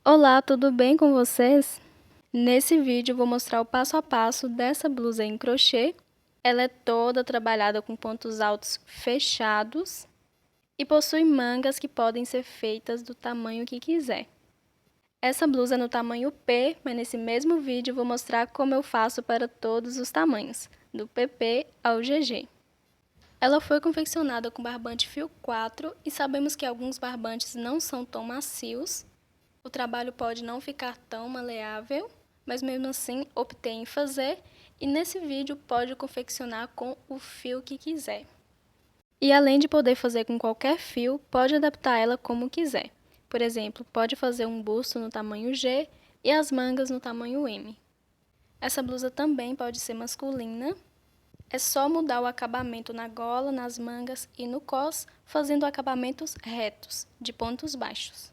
Olá, tudo bem com vocês? Nesse vídeo vou mostrar o passo a passo dessa blusa em crochê. Ela é toda trabalhada com pontos altos fechados e possui mangas que podem ser feitas do tamanho que quiser. Essa blusa é no tamanho P, mas nesse mesmo vídeo vou mostrar como eu faço para todos os tamanhos, do PP ao GG. Ela foi confeccionada com barbante fio 4 e sabemos que alguns barbantes não são tão macios. O trabalho pode não ficar tão maleável, mas mesmo assim optei em fazer e nesse vídeo pode confeccionar com o fio que quiser. E além de poder fazer com qualquer fio, pode adaptar ela como quiser. Por exemplo, pode fazer um busto no tamanho G e as mangas no tamanho M. Essa blusa também pode ser masculina. É só mudar o acabamento na gola, nas mangas e no cós, fazendo acabamentos retos, de pontos baixos.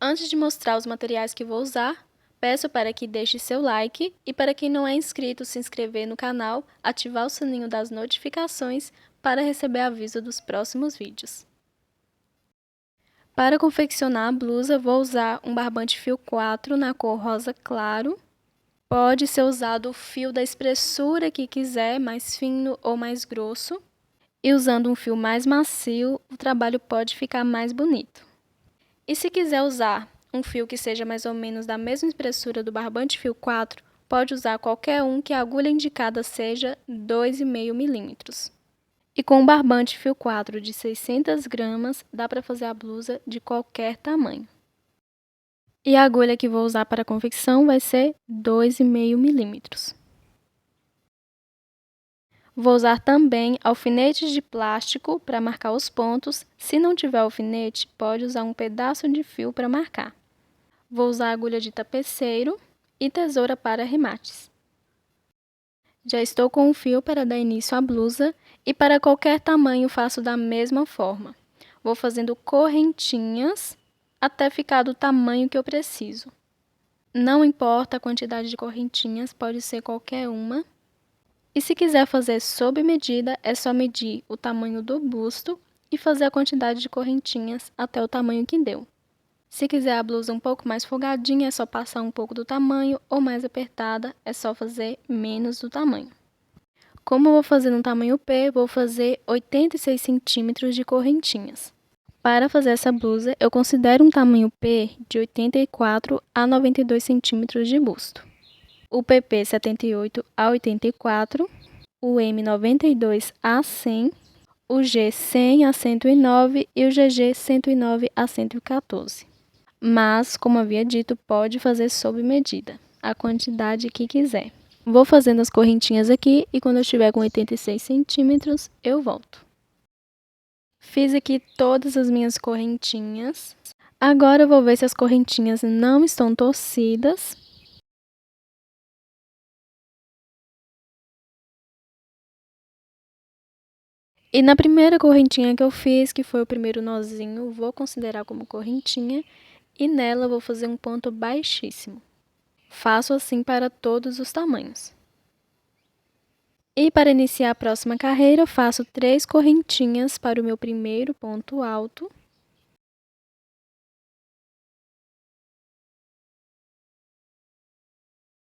Antes de mostrar os materiais que vou usar, peço para que deixe seu like e para quem não é inscrito, se inscrever no canal, ativar o sininho das notificações para receber aviso dos próximos vídeos. Para confeccionar a blusa, vou usar um barbante fio 4 na cor rosa claro. Pode ser usado o fio da espessura que quiser, mais fino ou mais grosso. E usando um fio mais macio, o trabalho pode ficar mais bonito. E se quiser usar um fio que seja mais ou menos da mesma espessura do barbante fio 4, pode usar qualquer um que a agulha indicada seja 2,5 milímetros. E com um barbante fio 4 de 600 gramas, dá para fazer a blusa de qualquer tamanho. E a agulha que vou usar para a confecção vai ser 2,5 milímetros. Vou usar também alfinetes de plástico para marcar os pontos. Se não tiver alfinete, pode usar um pedaço de fio para marcar. Vou usar agulha de tapeceiro e tesoura para remates. Já estou com o fio para dar início à blusa e para qualquer tamanho faço da mesma forma. Vou fazendo correntinhas até ficar do tamanho que eu preciso. Não importa a quantidade de correntinhas, pode ser qualquer uma. E se quiser fazer sob medida, é só medir o tamanho do busto e fazer a quantidade de correntinhas até o tamanho que deu. Se quiser a blusa um pouco mais folgadinha, é só passar um pouco do tamanho, ou mais apertada, é só fazer menos do tamanho. Como eu vou fazer no tamanho P, vou fazer 86 centímetros de correntinhas. Para fazer essa blusa, eu considero um tamanho P de 84 a 92 centímetros de busto. O PP 78 a 84, o M 92 a 100, o G 100 a 109 e o GG 109 a 114. Mas, como havia dito, pode fazer sob medida, a quantidade que quiser. Vou fazendo as correntinhas aqui e quando eu estiver com 86 centímetros, eu volto. Fiz aqui todas as minhas correntinhas. Agora eu vou ver se as correntinhas não estão torcidas. E na primeira correntinha que eu fiz, que foi o primeiro nozinho, vou considerar como correntinha. E nela vou fazer um ponto baixíssimo. Faço assim para todos os tamanhos. E para iniciar a próxima carreira, eu faço 3 correntinhas para o meu primeiro ponto alto.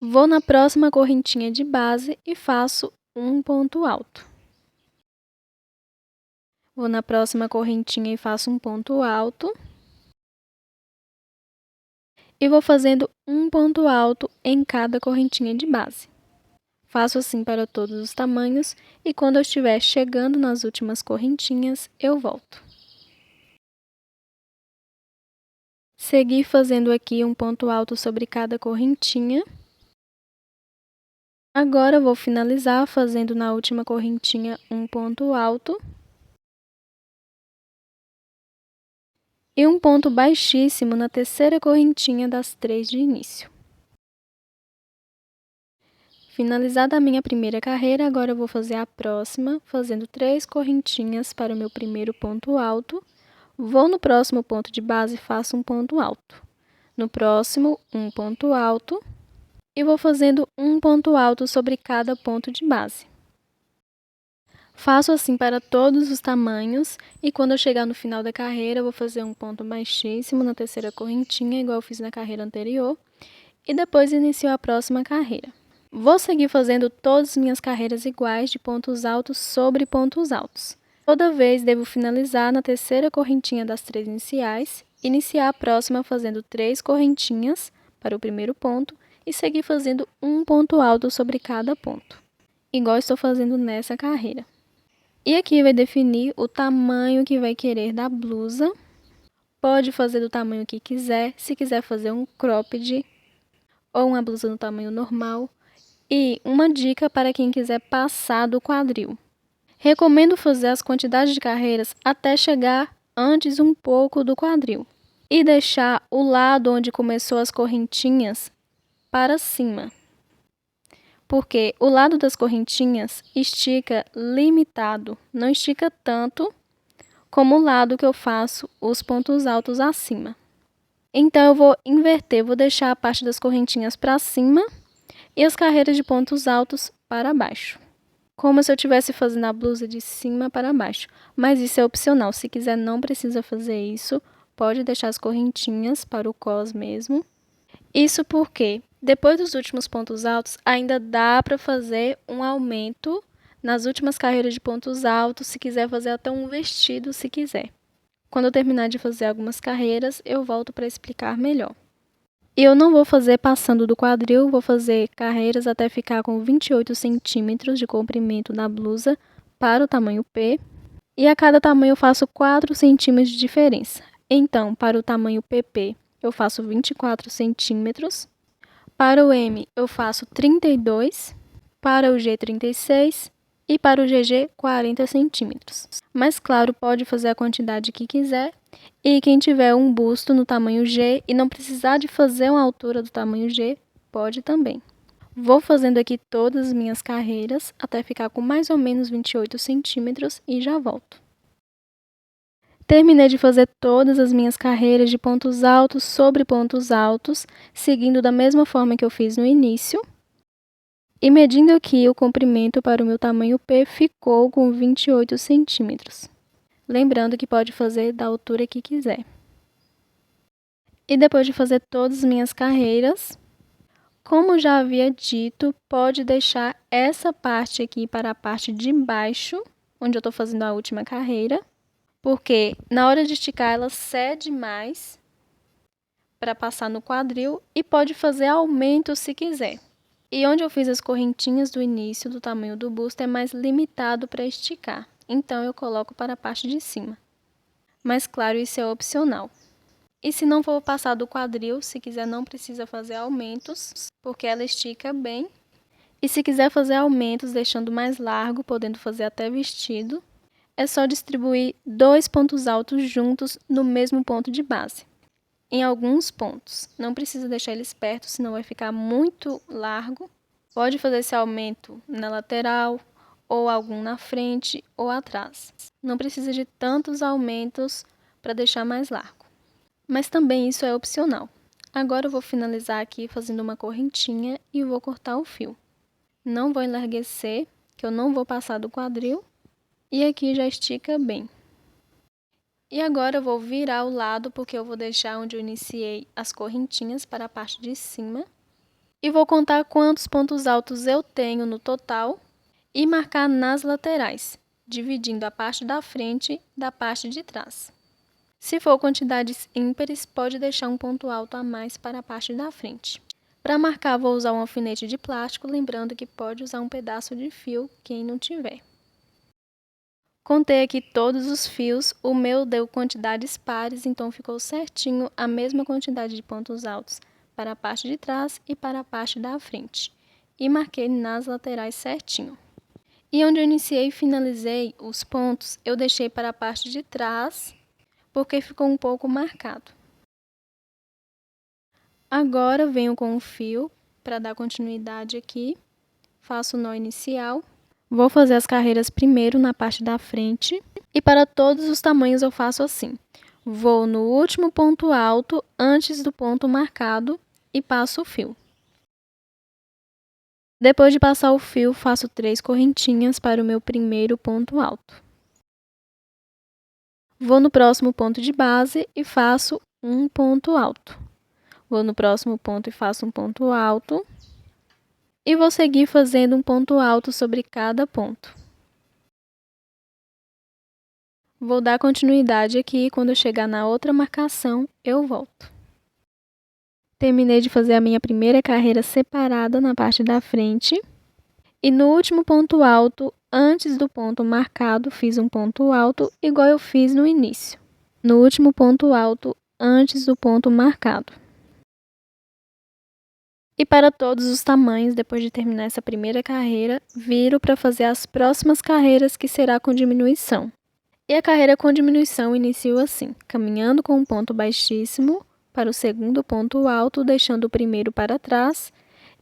Vou na próxima correntinha de base e faço um ponto alto. Vou na próxima correntinha e faço um ponto alto. E vou fazendo um ponto alto em cada correntinha de base. Faço assim para todos os tamanhos e quando eu estiver chegando nas últimas correntinhas, eu volto. Segui fazendo aqui um ponto alto sobre cada correntinha. Agora, eu vou finalizar fazendo na última correntinha um ponto alto. E um ponto baixíssimo na terceira correntinha das 3 de início. Finalizada a minha primeira carreira, agora eu vou fazer a próxima, fazendo 3 correntinhas para o meu primeiro ponto alto. Vou no próximo ponto de base e faço um ponto alto. No próximo, um ponto alto. E vou fazendo um ponto alto sobre cada ponto de base. Faço assim para todos os tamanhos e quando eu chegar no final da carreira, eu vou fazer um ponto baixíssimo na terceira correntinha, igual eu fiz na carreira anterior, e depois inicio a próxima carreira. Vou seguir fazendo todas as minhas carreiras iguais de pontos altos sobre pontos altos. Toda vez devo finalizar na terceira correntinha das 3 iniciais, iniciar a próxima fazendo 3 correntinhas para o primeiro ponto e seguir fazendo um ponto alto sobre cada ponto, igual estou fazendo nessa carreira. E aqui vai definir o tamanho que vai querer da blusa. Pode fazer do tamanho que quiser, se quiser fazer um cropped ou uma blusa no tamanho normal. E uma dica para quem quiser passar do quadril. Recomendo fazer as quantidades de carreiras até chegar antes um pouco do quadril. E deixar o lado onde começou as correntinhas para cima. Porque o lado das correntinhas estica limitado, não estica tanto como o lado que eu faço os pontos altos acima. Então, eu vou inverter, vou deixar a parte das correntinhas para cima e as carreiras de pontos altos para baixo. Como se eu estivesse fazendo a blusa de cima para baixo. Mas isso é opcional, se quiser não precisa fazer isso, pode deixar as correntinhas para o cos mesmo. Isso porque, depois dos últimos pontos altos, ainda dá para fazer um aumento nas últimas carreiras de pontos altos, se quiser fazer até um vestido, se quiser. Quando eu terminar de fazer algumas carreiras, eu volto para explicar melhor. E eu não vou fazer passando do quadril, vou fazer carreiras até ficar com 28 centímetros de comprimento na blusa para o tamanho P. E a cada tamanho eu faço 4 centímetros de diferença. Então, para o tamanho PP, eu faço 24 centímetros. Para o M, eu faço 32. Para o G, 36. E para o GG, 40 centímetros. Mas, claro, pode fazer a quantidade que quiser. E quem tiver um busto no tamanho G e não precisar de fazer uma altura do tamanho G, pode também. Vou fazendo aqui todas as minhas carreiras até ficar com mais ou menos 28 centímetros e já volto. Terminei de fazer todas as minhas carreiras de pontos altos sobre pontos altos, seguindo da mesma forma que eu fiz no início. E medindo aqui o comprimento para o meu tamanho P, ficou com 28 centímetros. Lembrando que pode fazer da altura que quiser. E depois de fazer todas as minhas carreiras, como já havia dito, pode deixar essa parte aqui para a parte de baixo, onde eu estou fazendo a última carreira. Porque na hora de esticar ela cede mais para passar no quadril e pode fazer aumento se quiser. E onde eu fiz as correntinhas do início do tamanho do busto é mais limitado para esticar, então eu coloco para a parte de cima. Mas claro, isso é opcional. E se não for passar do quadril, se quiser não precisa fazer aumentos, porque ela estica bem. E se quiser fazer aumentos deixando mais largo, podendo fazer até vestido, é só distribuir 2 pontos altos juntos no mesmo ponto de base. Em alguns pontos, não precisa deixar eles perto, senão vai ficar muito largo. Pode fazer esse aumento na lateral, ou algum na frente ou atrás. Não precisa de tantos aumentos para deixar mais largo. Mas também isso é opcional. Agora eu vou finalizar aqui fazendo uma correntinha e vou cortar o fio. Não vou enlarguecer, que eu não vou passar do quadril. E aqui já estica bem. E agora eu vou virar o lado, porque eu vou deixar onde eu iniciei as correntinhas para a parte de cima. E vou contar quantos pontos altos eu tenho no total e marcar nas laterais, dividindo a parte da frente da parte de trás. Se for quantidades ímpares, pode deixar um ponto alto a mais para a parte da frente. Para marcar, vou usar um alfinete de plástico, lembrando que pode usar um pedaço de fio, quem não tiver. Contei aqui todos os fios, o meu deu quantidades pares, então ficou certinho a mesma quantidade de pontos altos para a parte de trás e para a parte da frente. E marquei nas laterais certinho. E onde eu iniciei e finalizei os pontos, eu deixei para a parte de trás, porque ficou um pouco marcado. Agora venho com o fio para dar continuidade aqui, faço o nó inicial. Vou fazer as carreiras primeiro na parte da frente e para todos os tamanhos eu faço assim. Vou no último ponto alto antes do ponto marcado e passo o fio. Depois de passar o fio, faço 3 correntinhas para o meu primeiro ponto alto. Vou no próximo ponto de base e faço um ponto alto. Vou no próximo ponto e faço um ponto alto. E vou seguir fazendo um ponto alto sobre cada ponto. Vou dar continuidade aqui e quando eu chegar na outra marcação, eu volto. Terminei de fazer a minha primeira carreira separada na parte da frente. E no último ponto alto, antes do ponto marcado, fiz um ponto alto igual eu fiz no início. No último ponto alto, antes do ponto marcado. E para todos os tamanhos, depois de terminar essa primeira carreira, viro para fazer as próximas carreiras que será com diminuição. E a carreira com diminuição inicio assim, caminhando com um ponto baixíssimo para o segundo ponto alto, deixando o primeiro para trás,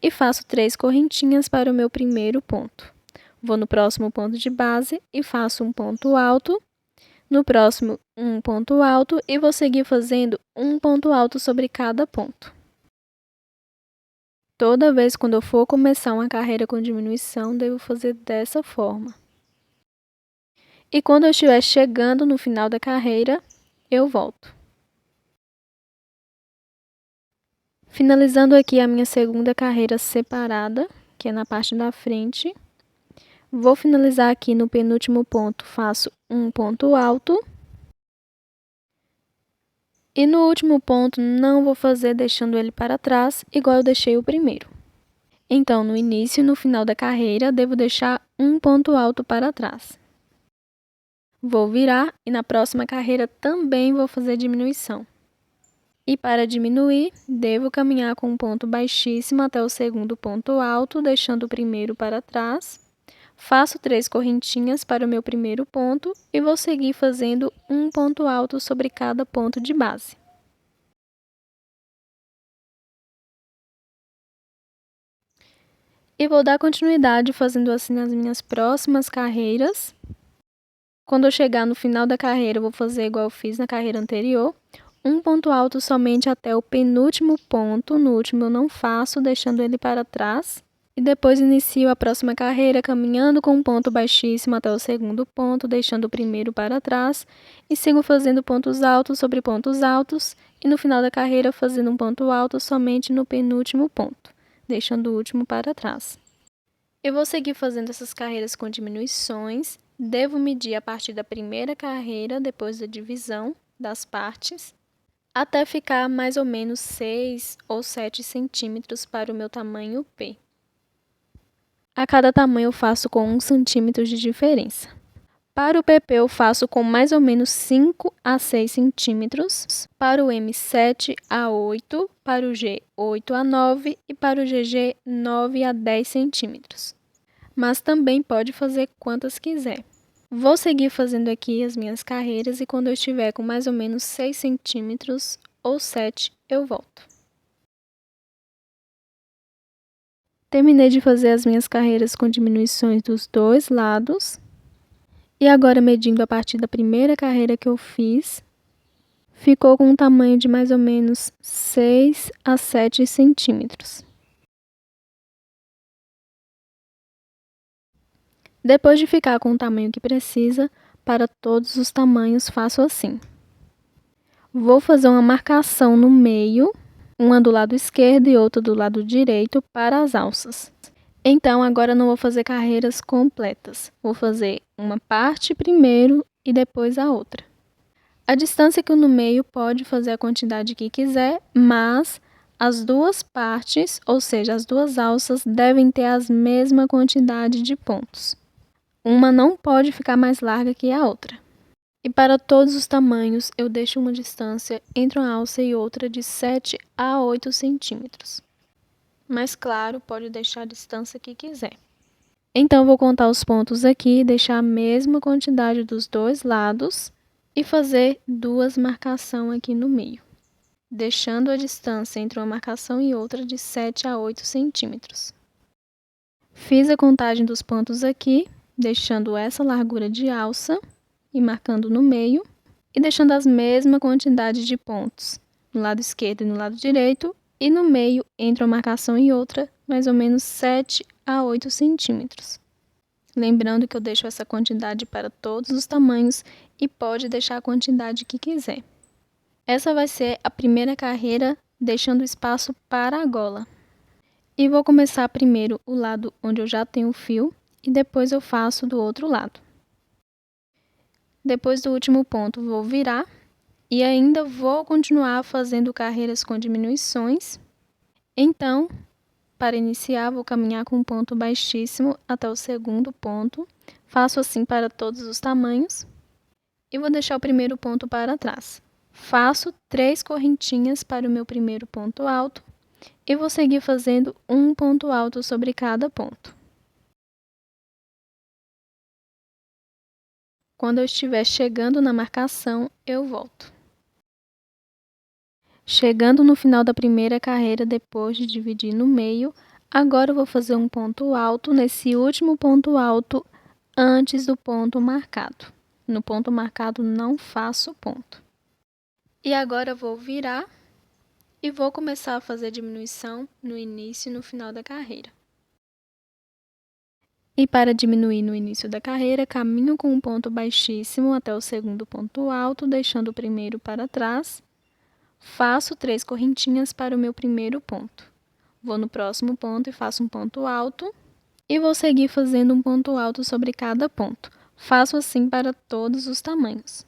e faço 3 correntinhas para o meu primeiro ponto. Vou no próximo ponto de base e faço um ponto alto, no próximo um ponto alto e vou seguir fazendo um ponto alto sobre cada ponto. Toda vez quando eu for começar uma carreira com diminuição, devo fazer dessa forma. E quando eu estiver chegando no final da carreira, eu volto. Finalizando aqui a minha segunda carreira separada, que é na parte da frente. Vou finalizar aqui no penúltimo ponto, faço um ponto alto. E no último ponto, não vou fazer deixando ele para trás, igual eu deixei o primeiro. Então, no início e no final da carreira, devo deixar um ponto alto para trás. Vou virar e na próxima carreira também vou fazer diminuição. E para diminuir, devo caminhar com um ponto baixíssimo até o segundo ponto alto, deixando o primeiro para trás. Faço 3 correntinhas para o meu primeiro ponto e vou seguir fazendo um ponto alto sobre cada ponto de base. E vou dar continuidade fazendo assim nas minhas próximas carreiras. Quando eu chegar no final da carreira, eu vou fazer igual eu fiz na carreira anterior. Um ponto alto somente até o penúltimo ponto, no último eu não faço, deixando ele para trás. E depois inicio a próxima carreira caminhando com um ponto baixíssimo até o segundo ponto, deixando o primeiro para trás. E sigo fazendo pontos altos sobre pontos altos e no final da carreira fazendo um ponto alto somente no penúltimo ponto, deixando o último para trás. Eu vou seguir fazendo essas carreiras com diminuições. Devo medir a partir da primeira carreira, depois da divisão das partes, até ficar mais ou menos 6 ou 7 centímetros para o meu tamanho P. A cada tamanho eu faço com 1 centímetro de diferença. Para o PP eu faço com mais ou menos 5 a 6 centímetros, para o M 7 a 8, para o G 8 a 9 e para o GG 9 a 10 centímetros. Mas também pode fazer quantas quiser. Vou seguir fazendo aqui as minhas carreiras e quando eu estiver com mais ou menos 6 centímetros ou 7, eu volto. Terminei de fazer as minhas carreiras com diminuições dos dois lados. E agora, medindo a partir da primeira carreira que eu fiz, ficou com um tamanho de mais ou menos 6 a 7 centímetros. Depois de ficar com o tamanho que precisa, para todos os tamanhos faço assim. Vou fazer uma marcação no meio, uma do lado esquerdo e outra do lado direito para as alças. Então, agora não vou fazer carreiras completas. Vou fazer uma parte primeiro e depois a outra. A distância que no meio pode fazer a quantidade que quiser, mas as duas partes, ou seja, as duas alças, devem ter a mesma quantidade de pontos. Uma não pode ficar mais larga que a outra. E para todos os tamanhos, eu deixo uma distância entre uma alça e outra de 7 a 8 centímetros. Mas claro, pode deixar a distância que quiser. Então, vou contar os pontos aqui, deixar a mesma quantidade dos dois lados e fazer 2 marcações aqui no meio, deixando a distância entre uma marcação e outra de 7 a 8 centímetros. Fiz a contagem dos pontos aqui, deixando essa largura de alça e marcando no meio, e deixando a mesma quantidade de pontos no lado esquerdo e no lado direito, e no meio, entre uma marcação e outra, mais ou menos 7 a 8 centímetros. Lembrando que eu deixo essa quantidade para todos os tamanhos e pode deixar a quantidade que quiser. Essa vai ser a primeira carreira, deixando espaço para a gola. E vou começar primeiro o lado onde eu já tenho o fio e depois eu faço do outro lado. Depois do último ponto, vou virar e ainda vou continuar fazendo carreiras com diminuições. Então, para iniciar, vou caminhar com um ponto baixíssimo até o segundo ponto. Faço assim para todos os tamanhos e vou deixar o primeiro ponto para trás. Faço 3 correntinhas para o meu primeiro ponto alto e vou seguir fazendo um ponto alto sobre cada ponto. Quando eu estiver chegando na marcação, eu volto. Chegando no final da primeira carreira, depois de dividir no meio, agora eu vou fazer um ponto alto nesse último ponto alto antes do ponto marcado. No ponto marcado não faço ponto. E agora eu vou virar e vou começar a fazer diminuição no início e no final da carreira. E para diminuir no início da carreira, caminho com um ponto baixíssimo até o segundo ponto alto, deixando o primeiro para trás. Faço 3 correntinhas para o meu primeiro ponto. Vou no próximo ponto e faço um ponto alto. E vou seguir fazendo um ponto alto sobre cada ponto. Faço assim para todos os tamanhos.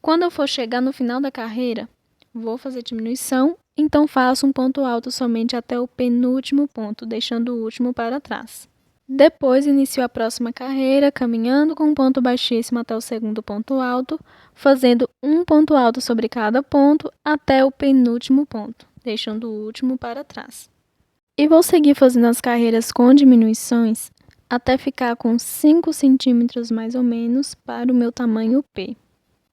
Quando eu for chegar no final da carreira, vou fazer diminuição, então faço um ponto alto somente até o penúltimo ponto, deixando o último para trás. Depois inicio a próxima carreira, caminhando com um ponto baixíssimo até o segundo ponto alto, fazendo um ponto alto sobre cada ponto até o penúltimo ponto, deixando o último para trás. E vou seguir fazendo as carreiras com diminuições até ficar com 5 centímetros mais ou menos para o meu tamanho P.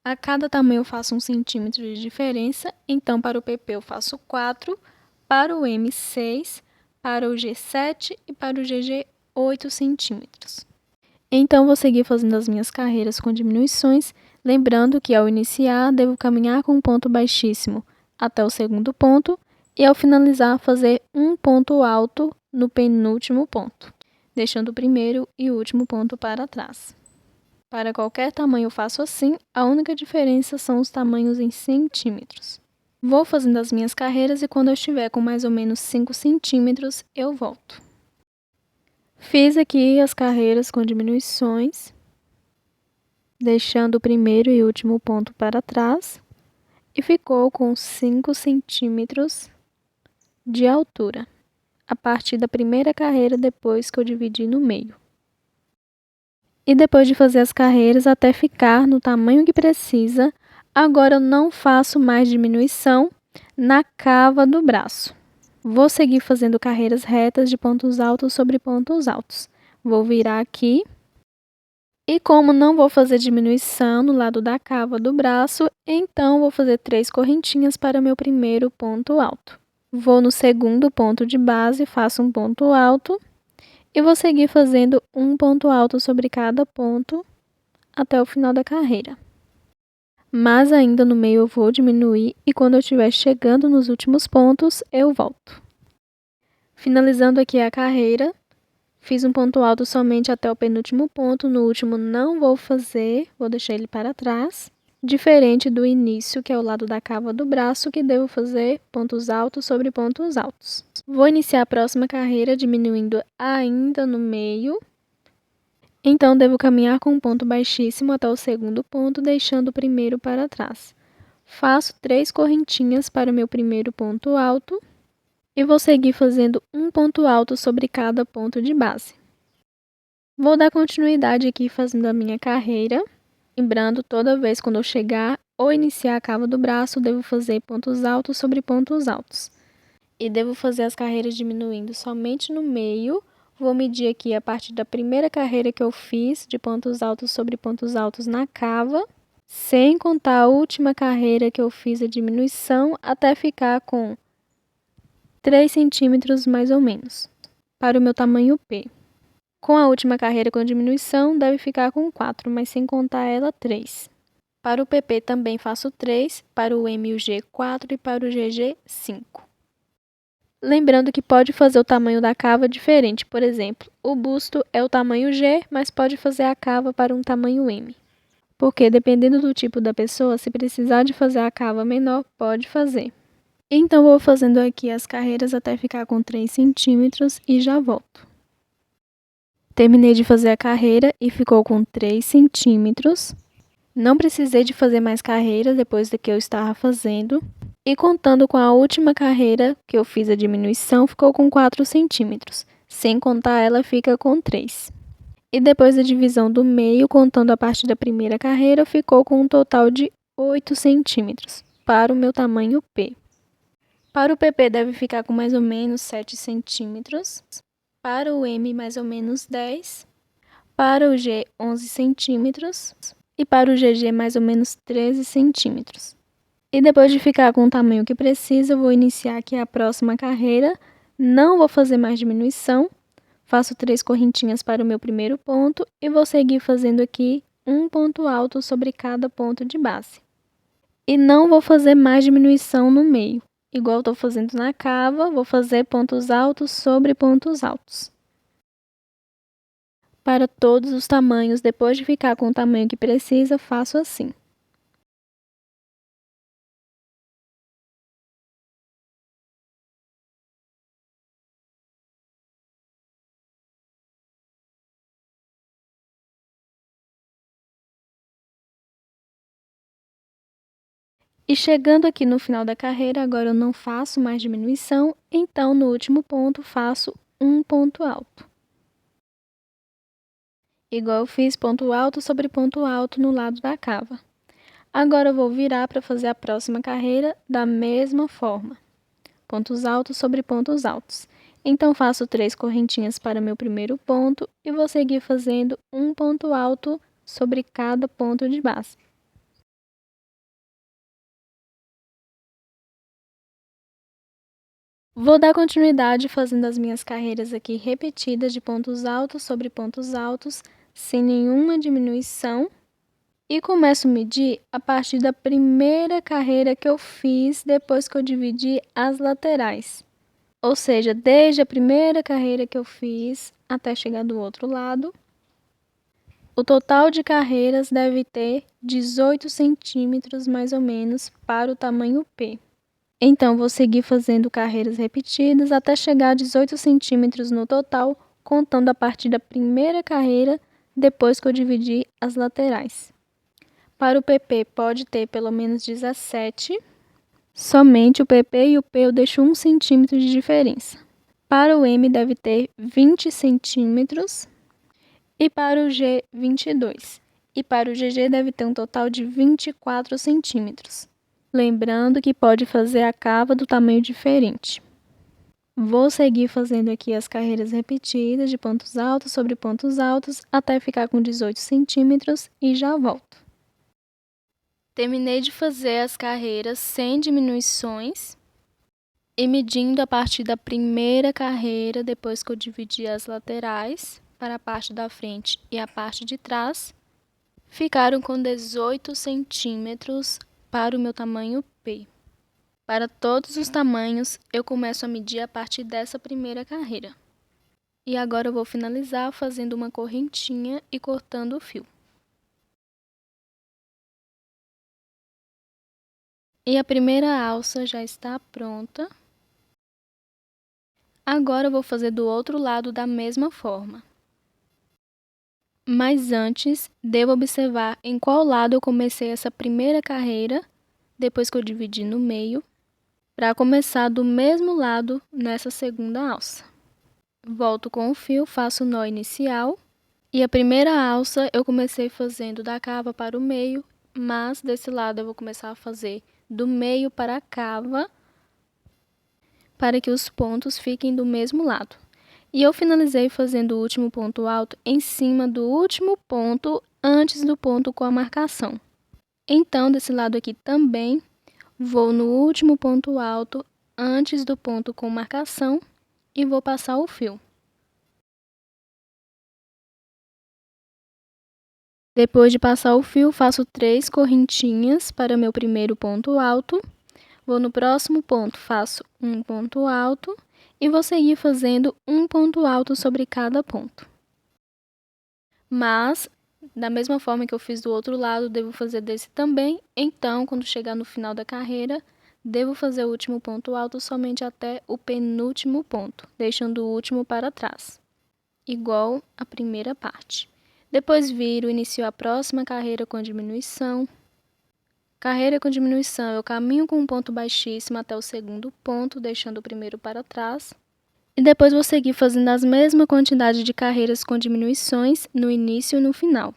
A cada tamanho eu faço 1 centímetro de diferença, então para o PP eu faço 4, para o M 6, para o G 7 e para o GG 8 centímetros. Então vou seguir fazendo as minhas carreiras com diminuições, lembrando que ao iniciar devo caminhar com um ponto baixíssimo até o segundo ponto e ao finalizar fazer um ponto alto no penúltimo ponto, deixando o primeiro e o último ponto para trás. Para qualquer tamanho eu faço assim, a única diferença são os tamanhos em centímetros. Vou fazendo as minhas carreiras e quando eu estiver com mais ou menos 5 centímetros, eu volto. Fiz aqui as carreiras com diminuições, deixando o primeiro e último ponto para trás, e ficou com 5 centímetros de altura, a partir da primeira carreira depois que eu dividi no meio. E depois de fazer as carreiras até ficar no tamanho que precisa, agora eu não faço mais diminuição na cava do braço. Vou seguir fazendo carreiras retas de pontos altos sobre pontos altos. Vou virar aqui. E como não vou fazer diminuição no lado da cava do braço, então vou fazer 3 correntinhas para meu primeiro ponto alto. Vou no segundo ponto de base, faço um ponto alto. E vou seguir fazendo um ponto alto sobre cada ponto até o final da carreira. Mas ainda no meio eu vou diminuir e quando eu estiver chegando nos últimos pontos, eu volto. Finalizando aqui a carreira, fiz um ponto alto somente até o penúltimo ponto, no último não vou fazer, vou deixar ele para trás. Diferente do início, que é o lado da cava do braço, que devo fazer pontos altos sobre pontos altos. Vou iniciar a próxima carreira diminuindo ainda no meio. Então, devo caminhar com um ponto baixíssimo até o segundo ponto, deixando o primeiro para trás. Faço 3 correntinhas para o meu primeiro ponto alto e vou seguir fazendo um ponto alto sobre cada ponto de base. Vou dar continuidade aqui fazendo a minha carreira. Lembrando, toda vez quando eu chegar ou iniciar a cava do braço, devo fazer pontos altos sobre pontos altos. E devo fazer as carreiras diminuindo somente no meio. Vou medir aqui a partir da primeira carreira que eu fiz, de pontos altos sobre pontos altos na cava, sem contar a última carreira que eu fiz a diminuição, até ficar com 3 centímetros mais ou menos, para o meu tamanho P. Com a última carreira com diminuição, deve ficar com 4, mas sem contar ela, 3. Para o PP também faço 3, para o M e o G 4 e para o GG 5. Lembrando que pode fazer o tamanho da cava diferente. Por exemplo, o busto é o tamanho G, mas pode fazer a cava para um tamanho M. Porque dependendo do tipo da pessoa, se precisar de fazer a cava menor, pode fazer. Então, vou fazendo aqui as carreiras até ficar com 3 centímetros e já volto. Terminei de fazer a carreira e ficou com 3 centímetros. Não precisei de fazer mais carreiras depois do que eu estava fazendo. E contando com a última carreira que eu fiz a diminuição, ficou com 4 centímetros. Sem contar ela, fica com 3. E depois da divisão do meio, contando a partir da primeira carreira, ficou com um total de 8 centímetros para o meu tamanho P. Para o PP deve ficar com mais ou menos 7 centímetros. Para o M, mais ou menos 10. Para o G, 11 centímetros. E para o GG, mais ou menos 13 centímetros. E depois de ficar com o tamanho que precisa, eu vou iniciar aqui a próxima carreira. Não vou fazer mais diminuição. Faço 3 correntinhas para o meu primeiro ponto e vou seguir fazendo aqui um ponto alto sobre cada ponto de base. E não vou fazer mais diminuição no meio. Igual estou fazendo na cava, vou fazer pontos altos sobre pontos altos. Para todos os tamanhos, depois de ficar com o tamanho que precisa, faço assim. E chegando aqui no final da carreira, agora eu não faço mais diminuição, então no último ponto faço um ponto alto. Igual eu fiz ponto alto sobre ponto alto no lado da cava. Agora eu vou virar para fazer a próxima carreira da mesma forma. Pontos altos sobre pontos altos. Então, faço 3 correntinhas para meu primeiro ponto e vou seguir fazendo um ponto alto sobre cada ponto de base. Vou dar continuidade fazendo as minhas carreiras aqui repetidas de pontos altos sobre pontos altos, sem nenhuma diminuição. E começo a medir a partir da primeira carreira que eu fiz depois que eu dividi as laterais. Ou seja, desde a primeira carreira que eu fiz até chegar do outro lado. O total de carreiras deve ter 18 centímetros mais ou menos para o tamanho P. Então, vou seguir fazendo carreiras repetidas até chegar a 18 centímetros no total, contando a partir da primeira carreira, depois que eu dividi as laterais. Para o PP, pode ter pelo menos 17. Somente o PP e o P eu deixo 1 centímetro de diferença. Para o M, deve ter 20 centímetros. E para o G, 22. E para o GG, deve ter um total de 24 centímetros. Lembrando que pode fazer a cava do tamanho diferente. Vou seguir fazendo aqui as carreiras repetidas de pontos altos sobre pontos altos até ficar com 18 centímetros e já volto. Terminei de fazer as carreiras sem diminuições e medindo a partir da primeira carreira, depois que eu dividi as laterais para a parte da frente e a parte de trás, ficaram com 18 centímetros para o meu tamanho P. Para todos os tamanhos, eu começo a medir a partir dessa primeira carreira. E agora eu vou finalizar fazendo uma correntinha e cortando o fio. E a primeira alça já está pronta. Agora eu vou fazer do outro lado da mesma forma. Mas antes, devo observar em qual lado eu comecei essa primeira carreira, depois que eu dividi no meio, para começar do mesmo lado nessa segunda alça. Volto com o fio, faço o nó inicial. E a primeira alça eu comecei fazendo da cava para o meio, mas desse lado eu vou começar a fazer do meio para a cava, para que os pontos fiquem do mesmo lado. E eu finalizei fazendo o último ponto alto em cima do último ponto, antes do ponto com a marcação. Então, desse lado aqui também, vou no último ponto alto, antes do ponto com marcação, e vou passar o fio. Depois de passar o fio, faço 3 correntinhas para meu primeiro ponto alto. Vou no próximo ponto, faço um ponto alto e vou seguir fazendo um ponto alto sobre cada ponto. Mas, da mesma forma que eu fiz do outro lado, devo fazer desse também. Então, quando chegar no final da carreira, devo fazer o último ponto alto somente até o penúltimo ponto, deixando o último para trás, igual a primeira parte. Depois viro, inicio a próxima carreira com diminuição. Carreira com diminuição, eu caminho com um ponto baixíssimo até o segundo ponto, deixando o primeiro para trás. E depois vou seguir fazendo a mesma quantidade de carreiras com diminuições no início e no final.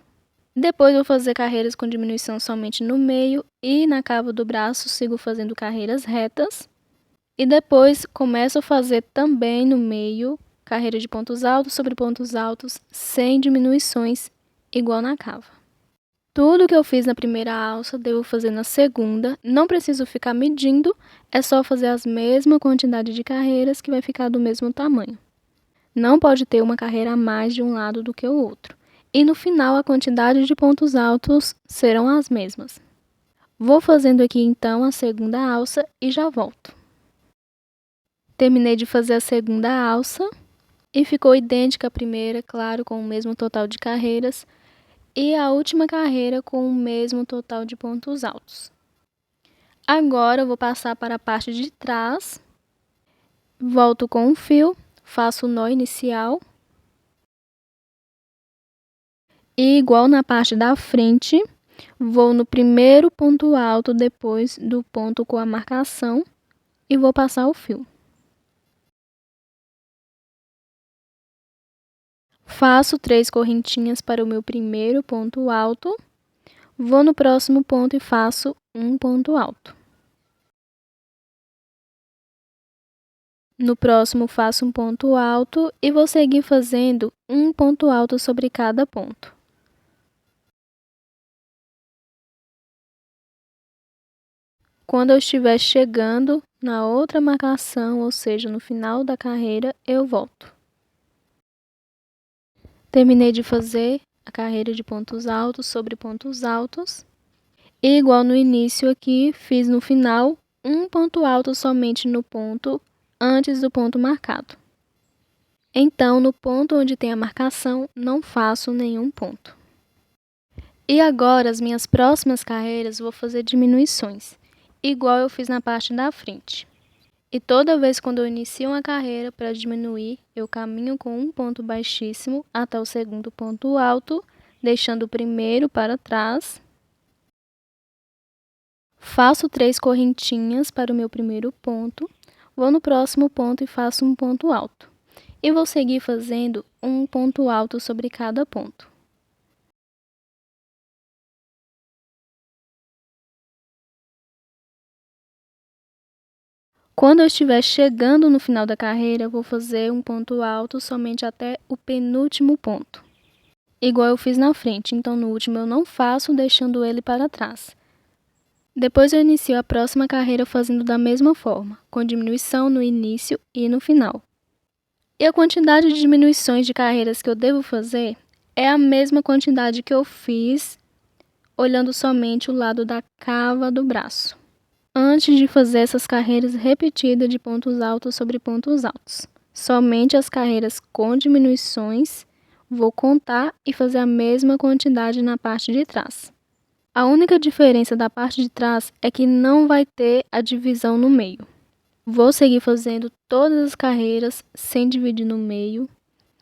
Depois vou fazer carreiras com diminuição somente no meio e na cava do braço sigo fazendo carreiras retas. E depois começo a fazer também no meio carreira de pontos altos sobre pontos altos sem diminuições, igual na cava. Tudo que eu fiz na primeira alça, devo fazer na segunda. Não preciso ficar medindo, é só fazer a mesma quantidade de carreiras que vai ficar do mesmo tamanho. Não pode ter uma carreira a mais de um lado do que o outro. E no final, a quantidade de pontos altos serão as mesmas. Vou fazendo aqui então a segunda alça e já volto. Terminei de fazer a segunda alça e ficou idêntica à primeira, claro, com o mesmo total de carreiras. E a última carreira com o mesmo total de pontos altos. Agora eu vou passar para a parte de trás, volto com o fio, faço o nó inicial. E igual na parte da frente, vou no primeiro ponto alto depois do ponto com a marcação e vou passar o fio. Faço 3 correntinhas para o meu primeiro ponto alto. Vou no próximo ponto e faço um ponto alto. No próximo, faço um ponto alto e vou seguir fazendo um ponto alto sobre cada ponto. Quando eu estiver chegando na outra marcação, ou seja, no final da carreira, eu volto. Terminei de fazer a carreira de pontos altos sobre pontos altos. E igual no início aqui, fiz no final um ponto alto somente no ponto antes do ponto marcado. Então, no ponto onde tem a marcação, não faço nenhum ponto. E agora, as minhas próximas carreiras, vou fazer diminuições, igual eu fiz na parte da frente. E toda vez quando eu inicio uma carreira para diminuir, eu caminho com um ponto baixíssimo até o segundo ponto alto, deixando o primeiro para trás. Faço 3 correntinhas para o meu primeiro ponto, vou no próximo ponto e faço um ponto alto. E vou seguir fazendo um ponto alto sobre cada ponto. Quando eu estiver chegando no final da carreira, vou fazer um ponto alto somente até o penúltimo ponto, igual eu fiz na frente, então no último eu não faço, deixando ele para trás. Depois eu inicio a próxima carreira fazendo da mesma forma, com diminuição no início e no final. E a quantidade de diminuições de carreiras que eu devo fazer é a mesma quantidade que eu fiz olhando somente o lado da cava do braço, antes de fazer essas carreiras repetidas de pontos altos sobre pontos altos. Somente as carreiras com diminuições vou contar e fazer a mesma quantidade na parte de trás. A única diferença da parte de trás é que não vai ter a divisão no meio. Vou seguir fazendo todas as carreiras sem dividir no meio,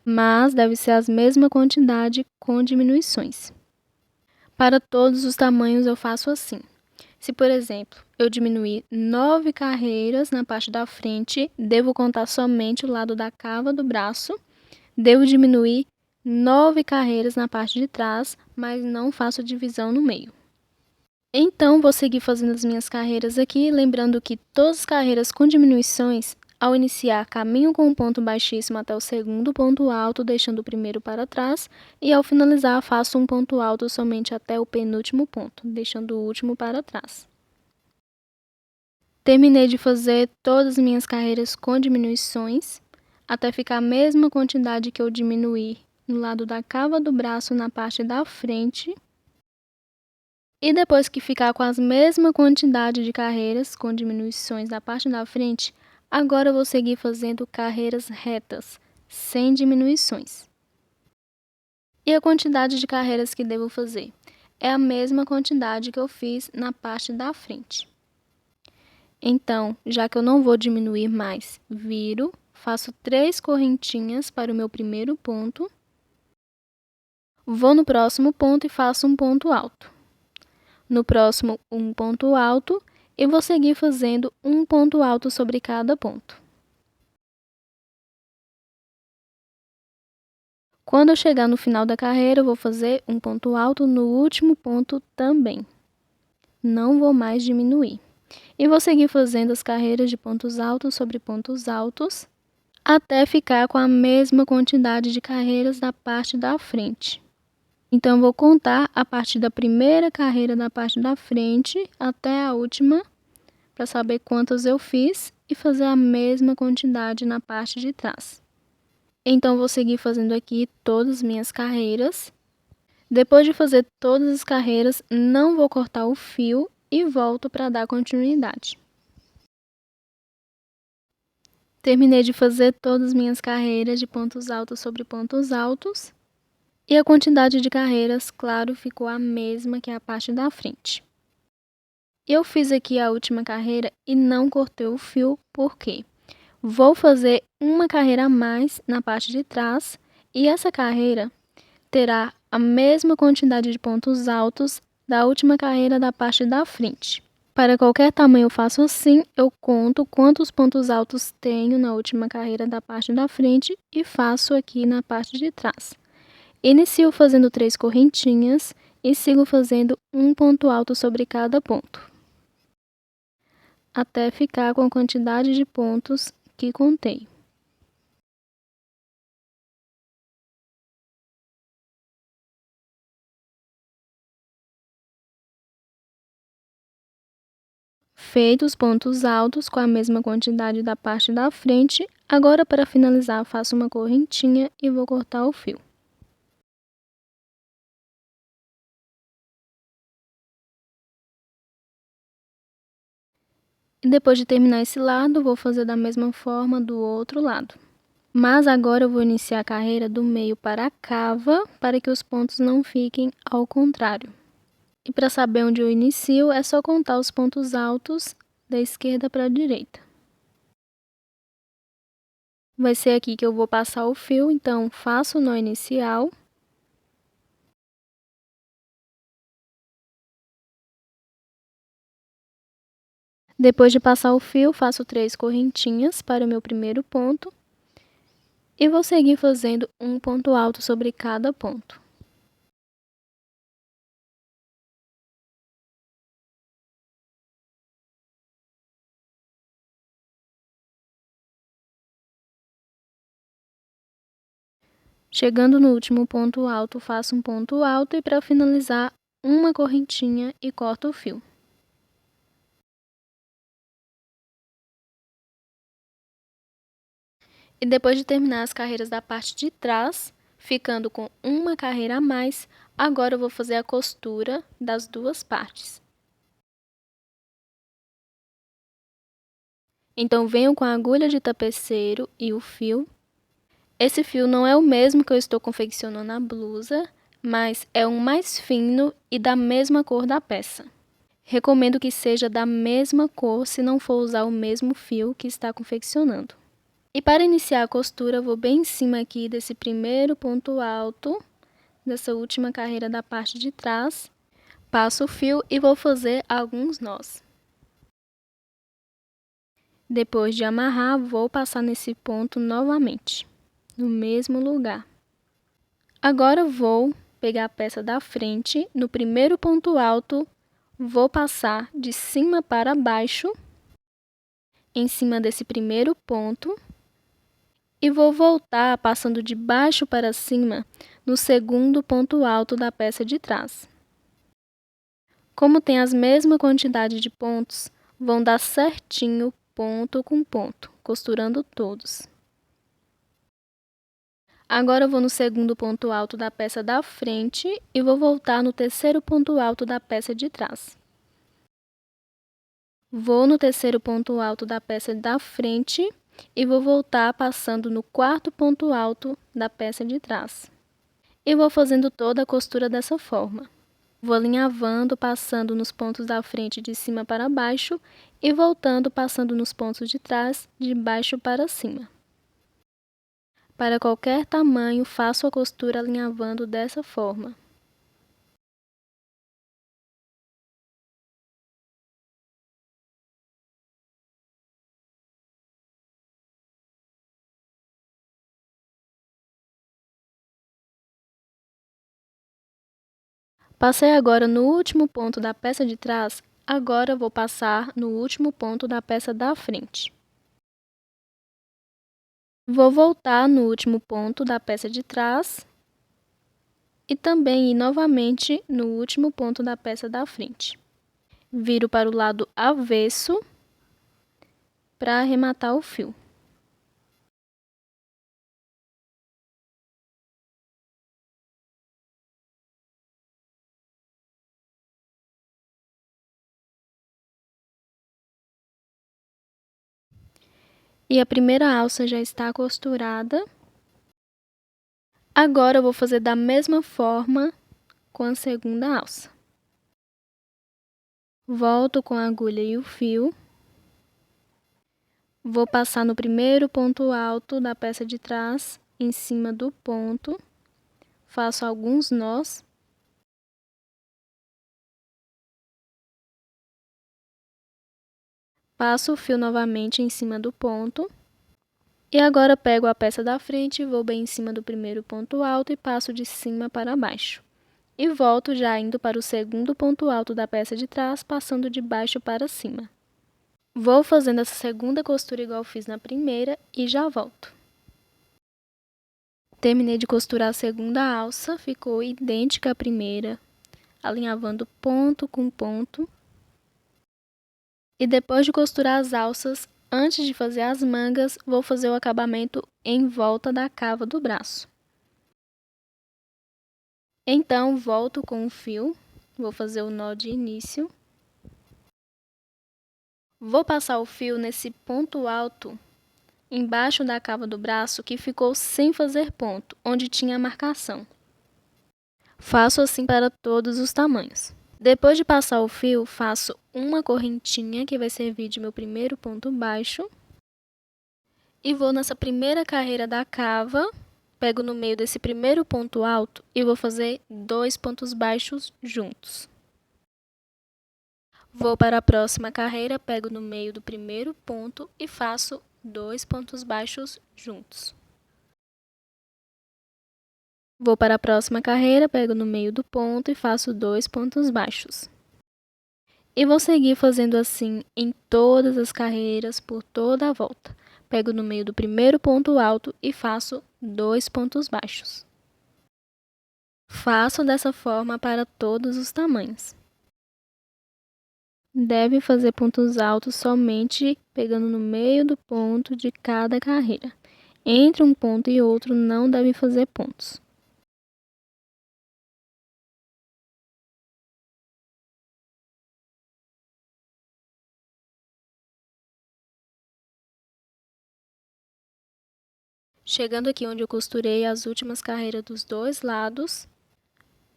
mas deve ser a mesma quantidade com diminuições. Para todos os tamanhos eu faço assim. Se, por exemplo, eu diminuir 9 carreiras na parte da frente, devo contar somente o lado da cava do braço. Devo diminuir 9 carreiras na parte de trás, mas não faço divisão no meio. Então, vou seguir fazendo as minhas carreiras aqui, lembrando que todas as carreiras com diminuições, ao iniciar, caminho com um ponto baixíssimo até o segundo ponto alto, deixando o primeiro para trás, e ao finalizar, faço um ponto alto somente até o penúltimo ponto, deixando o último para trás. Terminei de fazer todas as minhas carreiras com diminuições, até ficar a mesma quantidade que eu diminuí no lado da cava do braço na parte da frente. E depois que ficar com a mesma quantidade de carreiras com diminuições na parte da frente, Agora eu vou seguir fazendo carreiras retas, sem diminuições. E a quantidade de carreiras que devo fazer? É a mesma quantidade que eu fiz na parte da frente. Então, já que eu não vou diminuir mais, viro, faço 3 correntinhas para o meu primeiro ponto, vou no próximo ponto e faço um ponto alto. No próximo, um ponto alto e vou seguir fazendo um ponto alto sobre cada ponto. Quando eu chegar no final da carreira, eu vou fazer um ponto alto no último ponto também. Não vou mais diminuir. E vou seguir fazendo as carreiras de pontos altos sobre pontos altos, até ficar com a mesma quantidade de carreiras da parte da frente. Então, eu vou contar a partir da primeira carreira da parte da frente até a última, para saber quantas eu fiz e fazer a mesma quantidade na parte de trás. Então, vou seguir fazendo aqui todas as minhas carreiras. Depois de fazer todas as carreiras, não vou cortar o fio e volto para dar continuidade. Terminei de fazer todas as minhas carreiras de pontos altos sobre pontos altos. E a quantidade de carreiras, claro, ficou a mesma que a parte da frente. Eu fiz aqui a última carreira e não cortei o fio, porque vou fazer uma carreira a mais na parte de trás e essa carreira terá a mesma quantidade de pontos altos da última carreira da parte da frente. Para qualquer tamanho eu faço assim, eu conto quantos pontos altos tenho na última carreira da parte da frente e faço aqui na parte de trás. Inicio fazendo 3 correntinhas e sigo fazendo um ponto alto sobre cada ponto, até ficar com a quantidade de pontos que contei. Feitos os pontos altos com a mesma quantidade da parte da frente, agora para finalizar faço uma correntinha e vou cortar o fio. E depois de terminar esse lado, vou fazer da mesma forma do outro lado. Mas agora eu vou iniciar a carreira do meio para a cava, para que os pontos não fiquem ao contrário. E para saber onde eu inicio, é só contar os pontos altos da esquerda para a direita. Vai ser aqui que eu vou passar o fio, então faço o nó inicial. Depois de passar o fio, faço 3 correntinhas para o meu primeiro ponto. E vou seguir fazendo um ponto alto sobre cada ponto. Chegando no último ponto alto, faço um ponto alto e para finalizar, uma correntinha e corto o fio. E depois de terminar as carreiras da parte de trás, ficando com uma carreira a mais, agora eu vou fazer a costura das duas partes. Então, venho com a agulha de tapeceiro e o fio. Esse fio não é o mesmo que eu estou confeccionando a blusa, mas é um mais fino e da mesma cor da peça. Recomendo que seja da mesma cor se não for usar o mesmo fio que está confeccionando. E para iniciar a costura, vou bem em cima aqui desse primeiro ponto alto, dessa última carreira da parte de trás, passo o fio e vou fazer alguns nós. Depois de amarrar, vou passar nesse ponto novamente, no mesmo lugar. Agora vou pegar a peça da frente, no primeiro ponto alto, vou passar de cima para baixo, em cima desse primeiro ponto, e vou voltar passando de baixo para cima no segundo ponto alto da peça de trás. Como tem as mesmas quantidades de pontos, vão dar certinho ponto com ponto, costurando todos. Agora eu vou no segundo ponto alto da peça da frente e vou voltar no terceiro ponto alto da peça de trás. Vou no terceiro ponto alto da peça da frente e vou voltar passando no quarto ponto alto da peça de trás. E vou fazendo toda a costura dessa forma. Vou alinhavando, passando nos pontos da frente de cima para baixo e voltando passando nos pontos de trás de baixo para cima. Para qualquer tamanho, faço a costura alinhavando dessa forma. Passei agora no último ponto da peça de trás, agora vou passar no último ponto da peça da frente. Vou voltar no último ponto da peça de trás e também ir novamente no último ponto da peça da frente. Viro para o lado avesso para arrematar o fio. E a primeira alça já está costurada. Agora eu vou fazer da mesma forma com a segunda alça. Volto com a agulha e o fio. Vou passar no primeiro ponto alto da peça de trás, em cima do ponto. Faço alguns nós. Passo o fio novamente em cima do ponto. E agora pego a peça da frente, vou bem em cima do primeiro ponto alto e passo de cima para baixo. E volto já indo para o segundo ponto alto da peça de trás, passando de baixo para cima. Vou fazendo essa segunda costura igual fiz na primeira e já volto. Terminei de costurar a segunda alça, ficou idêntica à primeira, alinhavando ponto com ponto. E depois de costurar as alças, antes de fazer as mangas, vou fazer o acabamento em volta da cava do braço. Então, volto com o fio, vou fazer o nó de início. Vou passar o fio nesse ponto alto, embaixo da cava do braço, que ficou sem fazer ponto, onde tinha a marcação. Faço assim para todos os tamanhos. Depois de passar o fio, faço uma correntinha, que vai servir de meu primeiro ponto baixo. E vou nessa primeira carreira da cava, pego no meio desse primeiro ponto alto e vou fazer 2 pontos baixos juntos. Vou para a próxima carreira, pego no meio do primeiro ponto e faço 2 pontos baixos juntos. Vou para a próxima carreira, pego no meio do ponto e faço 2 pontos baixos. E vou seguir fazendo assim em todas as carreiras por toda a volta. Pego no meio do primeiro ponto alto e faço 2 pontos baixos. Faço dessa forma para todos os tamanhos. Deve fazer pontos altos somente pegando no meio do ponto de cada carreira. Entre um ponto e outro não deve fazer pontos. Chegando aqui onde eu costurei as últimas carreiras dos dois lados,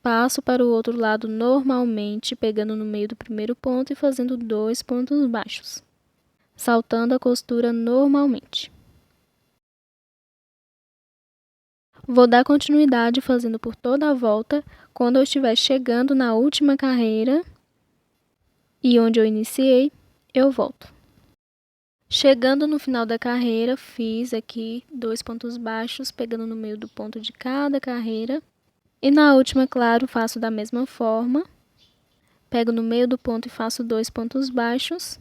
passo para o outro lado normalmente, pegando no meio do primeiro ponto e fazendo 2 pontos baixos, saltando a costura normalmente. Vou dar continuidade fazendo por toda a volta. Quando eu estiver chegando na última carreira e onde eu iniciei, eu volto. Chegando no final da carreira, fiz aqui 2 pontos baixos, pegando no meio do ponto de cada carreira. E na última, claro, faço da mesma forma. Pego no meio do ponto e faço 2 pontos baixos.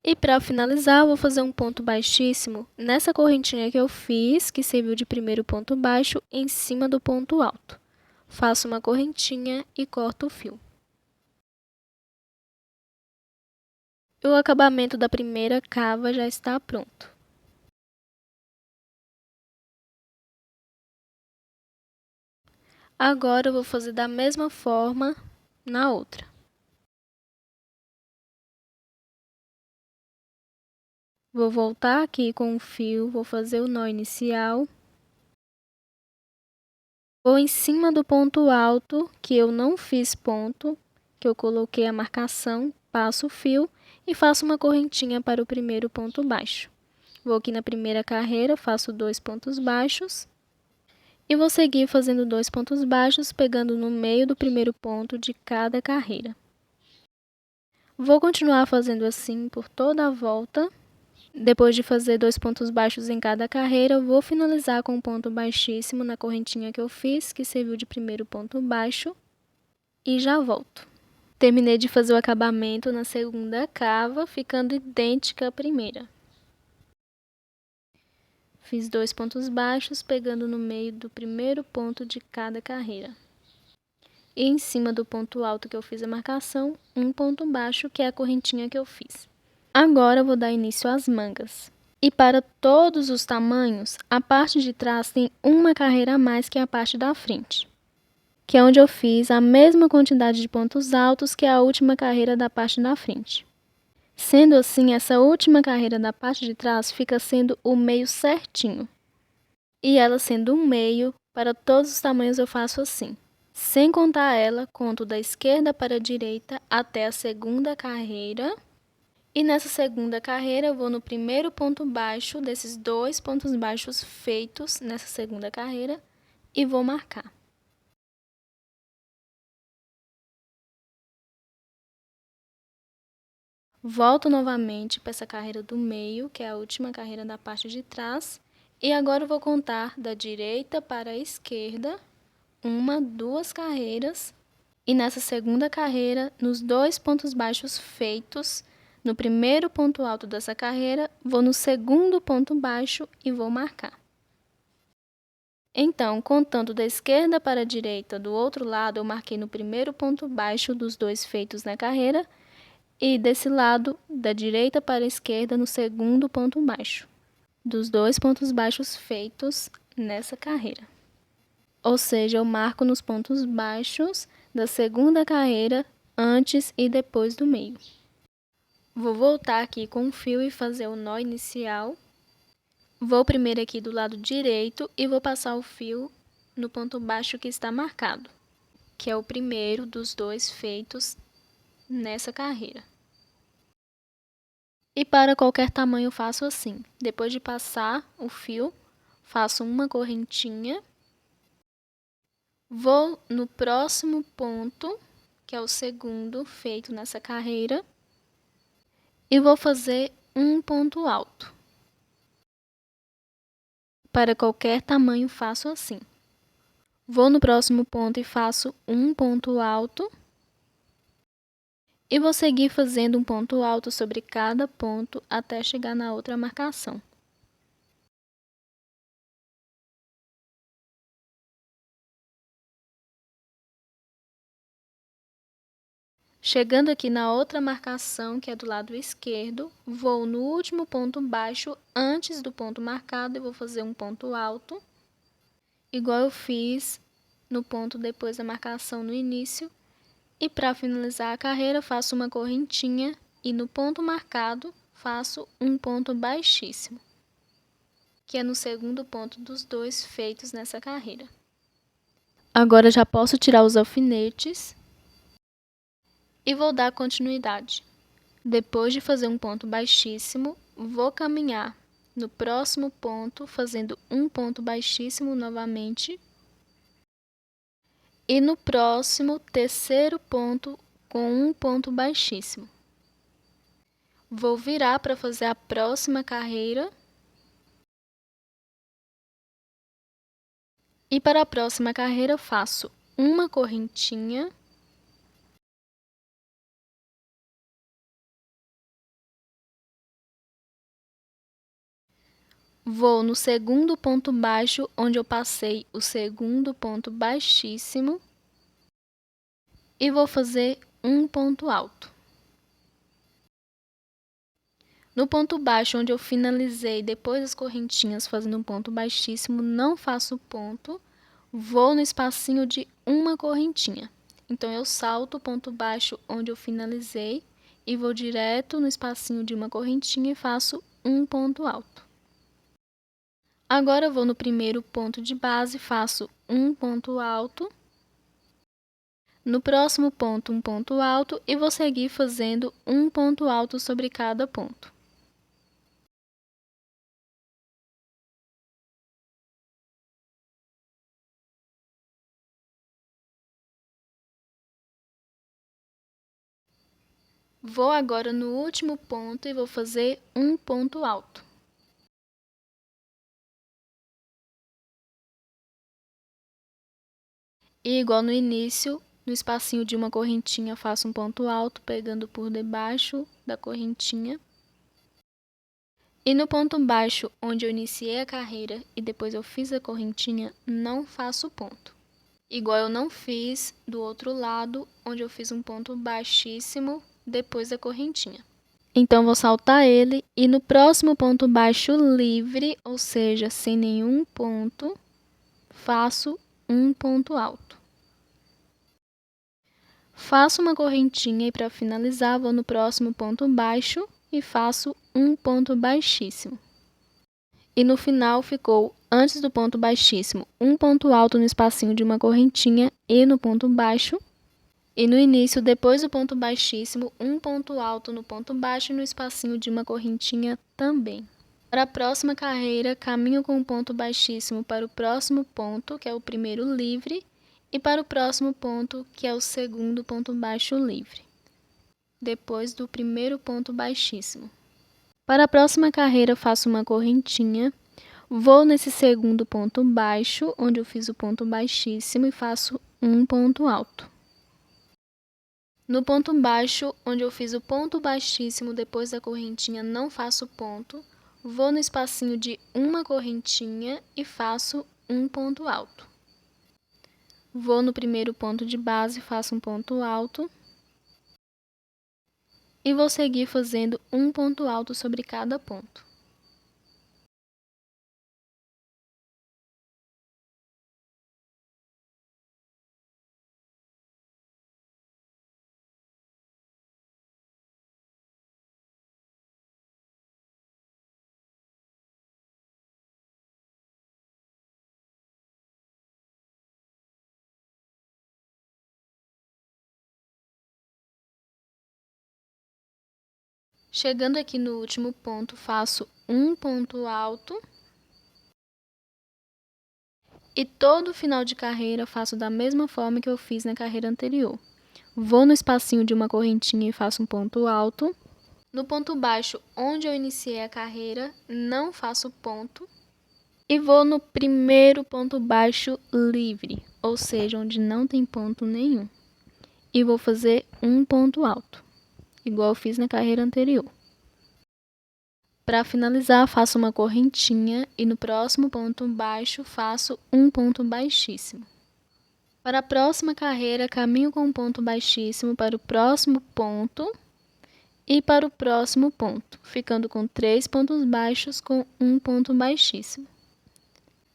E para finalizar, eu vou fazer um ponto baixíssimo nessa correntinha que eu fiz, que serviu de primeiro ponto baixo, em cima do ponto alto. Faço uma correntinha e corto o fio. O acabamento da primeira cava já está pronto. Agora eu vou fazer da mesma forma na outra. Vou voltar aqui com o fio, vou fazer o nó inicial. Vou em cima do ponto alto, que eu não fiz ponto, que eu coloquei a marcação, passo o fio e faço uma correntinha para o primeiro ponto baixo. Vou aqui na primeira carreira, faço 2 pontos baixos. E vou seguir fazendo 2 pontos baixos, pegando no meio do primeiro ponto de cada carreira. Vou continuar fazendo assim por toda a volta. Depois de fazer 2 pontos baixos em cada carreira, vou finalizar com um ponto baixíssimo na correntinha que eu fiz, que serviu de primeiro ponto baixo, e já volto. Terminei de fazer o acabamento na segunda cava, ficando idêntica à primeira. Fiz 2 pontos baixos, pegando no meio do primeiro ponto de cada carreira. E em cima do ponto alto que eu fiz a marcação, um ponto baixo, que é a correntinha que eu fiz. Agora eu vou dar início às mangas. E para todos os tamanhos, a parte de trás tem uma carreira a mais que a parte da frente, que é onde eu fiz a mesma quantidade de pontos altos que a última carreira da parte da frente. Sendo assim, essa última carreira da parte de trás fica sendo o meio certinho. E ela sendo um meio, para todos os tamanhos eu faço assim. Sem contar ela, conto da esquerda para a direita até a segunda carreira. E nessa segunda carreira, eu vou no primeiro ponto baixo desses 2 pontos baixos feitos nessa segunda carreira e vou marcar. Volto novamente para essa carreira do meio, que é a última carreira da parte de trás. E agora eu vou contar da direita para a esquerda, 1, 2 carreiras. E nessa segunda carreira, nos 2 pontos baixos feitos, no primeiro ponto alto dessa carreira, vou no segundo ponto baixo e vou marcar. Então, contando da esquerda para a direita do outro lado, eu marquei no primeiro ponto baixo dos 2 feitos na carreira e desse lado, da direita para a esquerda, no segundo ponto baixo dos 2 pontos baixos feitos nessa carreira. Ou seja, eu marco nos pontos baixos da segunda carreira antes e depois do meio. Vou voltar aqui com o fio e fazer o nó inicial. Vou primeiro aqui do lado direito e vou passar o fio no ponto baixo que está marcado, que é o primeiro dos 2 feitos nessa carreira. E para qualquer tamanho eu faço assim. Depois de passar o fio, faço uma correntinha. Vou no próximo ponto, que é o segundo feito nessa carreira, e vou fazer um ponto alto. Para qualquer tamanho faço assim. Vou no próximo ponto e faço um ponto alto. E vou seguir fazendo um ponto alto sobre cada ponto até chegar na outra marcação. Chegando aqui na outra marcação, que é do lado esquerdo, vou no último ponto baixo antes do ponto marcado e vou fazer um ponto alto, igual eu fiz no ponto depois da marcação no início. E para finalizar a carreira, faço uma correntinha e no ponto marcado faço um ponto baixíssimo, que é no segundo ponto dos 2 feitos nessa carreira. Agora já posso tirar os alfinetes e vou dar continuidade. Depois de fazer um ponto baixíssimo, vou caminhar no próximo ponto, fazendo um ponto baixíssimo novamente. E no próximo, terceiro ponto, com um ponto baixíssimo. Vou virar para fazer a próxima carreira. E para a próxima carreira, faço uma correntinha. Vou no segundo ponto baixo, onde eu passei o segundo ponto baixíssimo. E vou fazer um ponto alto. No ponto baixo, onde eu finalizei depois das correntinhas fazendo um ponto baixíssimo, não faço ponto, vou no espacinho de uma correntinha. Então, eu salto o ponto baixo onde eu finalizei e vou direto no espacinho de uma correntinha e faço um ponto alto. Agora eu vou no primeiro ponto de base, faço um ponto alto. No próximo ponto, um ponto alto e vou seguir fazendo um ponto alto sobre cada ponto. Vou agora no último ponto e vou fazer um ponto alto. E igual no início, no espacinho de uma correntinha, faço um ponto alto, pegando por debaixo da correntinha. E no ponto baixo, onde eu iniciei a carreira e depois eu fiz a correntinha, não faço ponto. Igual eu não fiz do outro lado, onde eu fiz um ponto baixíssimo depois da correntinha. Então, vou saltar ele e no próximo ponto baixo livre, ou seja, sem nenhum ponto, faço um ponto alto. Faço uma correntinha e para finalizar, vou no próximo ponto baixo e faço um ponto baixíssimo. E no final ficou, antes do ponto baixíssimo, um ponto alto no espacinho de uma correntinha e no ponto baixo. E no início, depois do ponto baixíssimo, um ponto alto no ponto baixo e no espacinho de uma correntinha também. Para a próxima carreira, caminho com um ponto baixíssimo para o próximo ponto, que é o primeiro livre, e para o próximo ponto, que é o segundo ponto baixo livre, depois do primeiro ponto baixíssimo. Para a próxima carreira, faço uma correntinha, vou nesse segundo ponto baixo, onde eu fiz o ponto baixíssimo, e faço um ponto alto. No ponto baixo, onde eu fiz o ponto baixíssimo depois da correntinha, não faço ponto, vou no espacinho de uma correntinha e faço um ponto alto. Vou no primeiro ponto de base, faço um ponto alto. E vou seguir fazendo um ponto alto sobre cada ponto. Chegando aqui no último ponto, faço um ponto alto. E todo final de carreira faço da mesma forma que eu fiz na carreira anterior. Vou no espacinho de uma correntinha e faço um ponto alto. No ponto baixo, onde eu iniciei a carreira, não faço ponto. E vou no primeiro ponto baixo livre, ou seja, onde não tem ponto nenhum. E vou fazer um ponto alto, igual eu fiz na carreira anterior. Para finalizar, faço uma correntinha e no próximo ponto baixo faço um ponto baixíssimo. Para a próxima carreira, caminho com um ponto baixíssimo para o próximo ponto e para o próximo ponto, ficando com 3 pontos baixos com um ponto baixíssimo.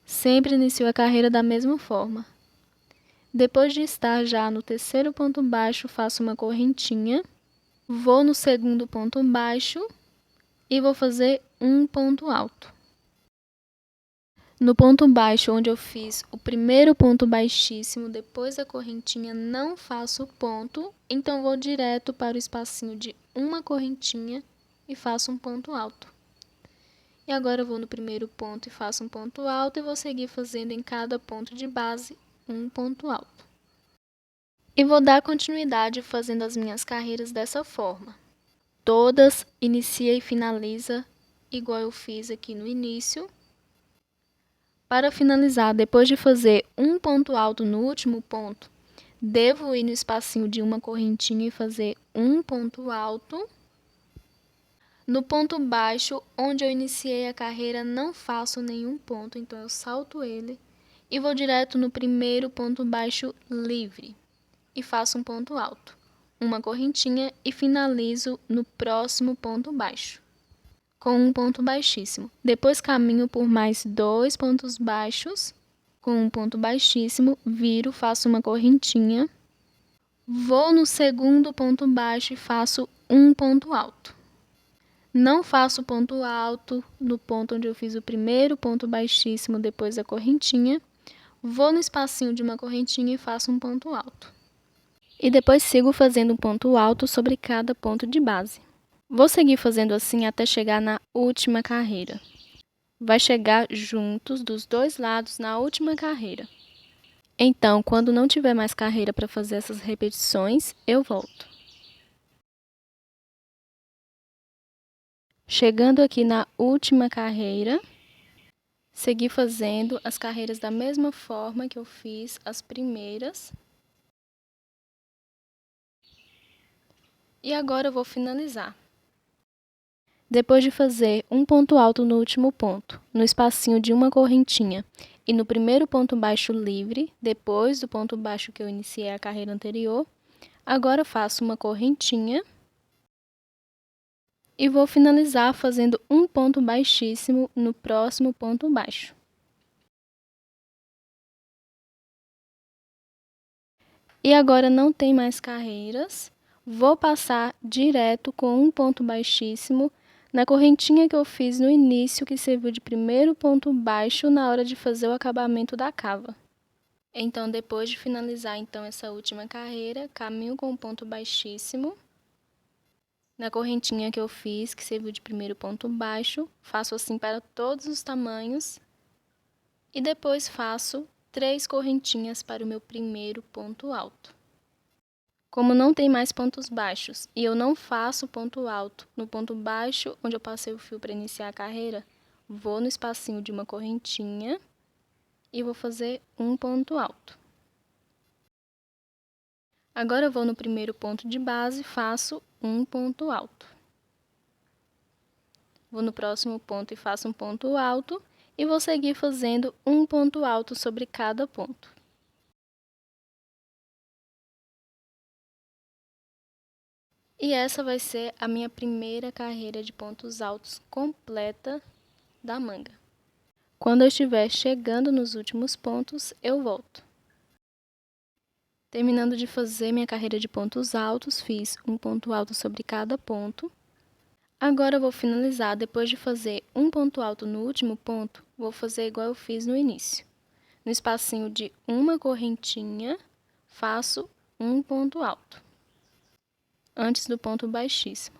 Sempre inicio a carreira da mesma forma. Depois de estar já no terceiro ponto baixo, faço uma correntinha, vou no segundo ponto baixo e vou fazer um ponto alto. No ponto baixo, onde eu fiz o primeiro ponto baixíssimo, depois da correntinha, não faço ponto, então vou direto para o espacinho de uma correntinha e faço um ponto alto. E agora eu vou no primeiro ponto e faço um ponto alto e vou seguir fazendo em cada ponto de base um ponto alto. E vou dar continuidade fazendo as minhas carreiras dessa forma. Todas inicia e finaliza igual eu fiz aqui no início. Para finalizar, depois de fazer um ponto alto no último ponto, devo ir no espacinho de uma correntinha e fazer um ponto alto. No ponto baixo, onde eu iniciei a carreira, não faço nenhum ponto, então eu salto ele e vou direto no primeiro ponto baixo livre e faço um ponto alto, uma correntinha e finalizo no próximo ponto baixo, com um ponto baixíssimo. Depois caminho por mais 2 pontos baixos, com um ponto baixíssimo, viro, faço uma correntinha, vou no segundo ponto baixo e faço um ponto alto. Não faço ponto alto no ponto onde eu fiz o primeiro ponto baixíssimo depois da correntinha. Vou no espacinho de uma correntinha e faço um ponto alto. E depois sigo fazendo um ponto alto sobre cada ponto de base. Vou seguir fazendo assim até chegar na última carreira. Vai chegar juntos dos dois lados na última carreira. Então, quando não tiver mais carreira para fazer essas repetições, eu volto. Chegando aqui na última carreira, segui fazendo as carreiras da mesma forma que eu fiz as primeiras. E agora eu vou finalizar. Depois de fazer um ponto alto no último ponto, no espacinho de uma correntinha, e no primeiro ponto baixo livre, depois do ponto baixo que eu iniciei a carreira anterior, agora faço uma correntinha e vou finalizar fazendo um ponto baixíssimo no próximo ponto baixo. E agora não tem mais carreiras, vou passar direto com um ponto baixíssimo na correntinha que eu fiz no início, que serviu de primeiro ponto baixo na hora de fazer o acabamento da cava. Então, depois de finalizar essa última carreira, caminho com um ponto baixíssimo na correntinha que eu fiz, que serviu de primeiro ponto baixo, faço assim para todos os tamanhos e depois faço 3 correntinhas para o meu primeiro ponto alto. Como não tem mais pontos baixos e eu não faço ponto alto no ponto baixo onde eu passei o fio para iniciar a carreira, vou no espacinho de uma correntinha e vou fazer um ponto alto. Agora eu vou no primeiro ponto de base e faço um ponto alto. Vou no próximo ponto e faço um ponto alto e vou seguir fazendo um ponto alto sobre cada ponto. E essa vai ser a minha primeira carreira de pontos altos completa da manga. Quando eu estiver chegando nos últimos pontos, eu volto. Terminando de fazer minha carreira de pontos altos, fiz um ponto alto sobre cada ponto. Agora eu vou finalizar, depois de fazer um ponto alto no último ponto, vou fazer igual eu fiz no início. No espacinho de uma correntinha, faço um ponto alto, antes do ponto baixíssimo.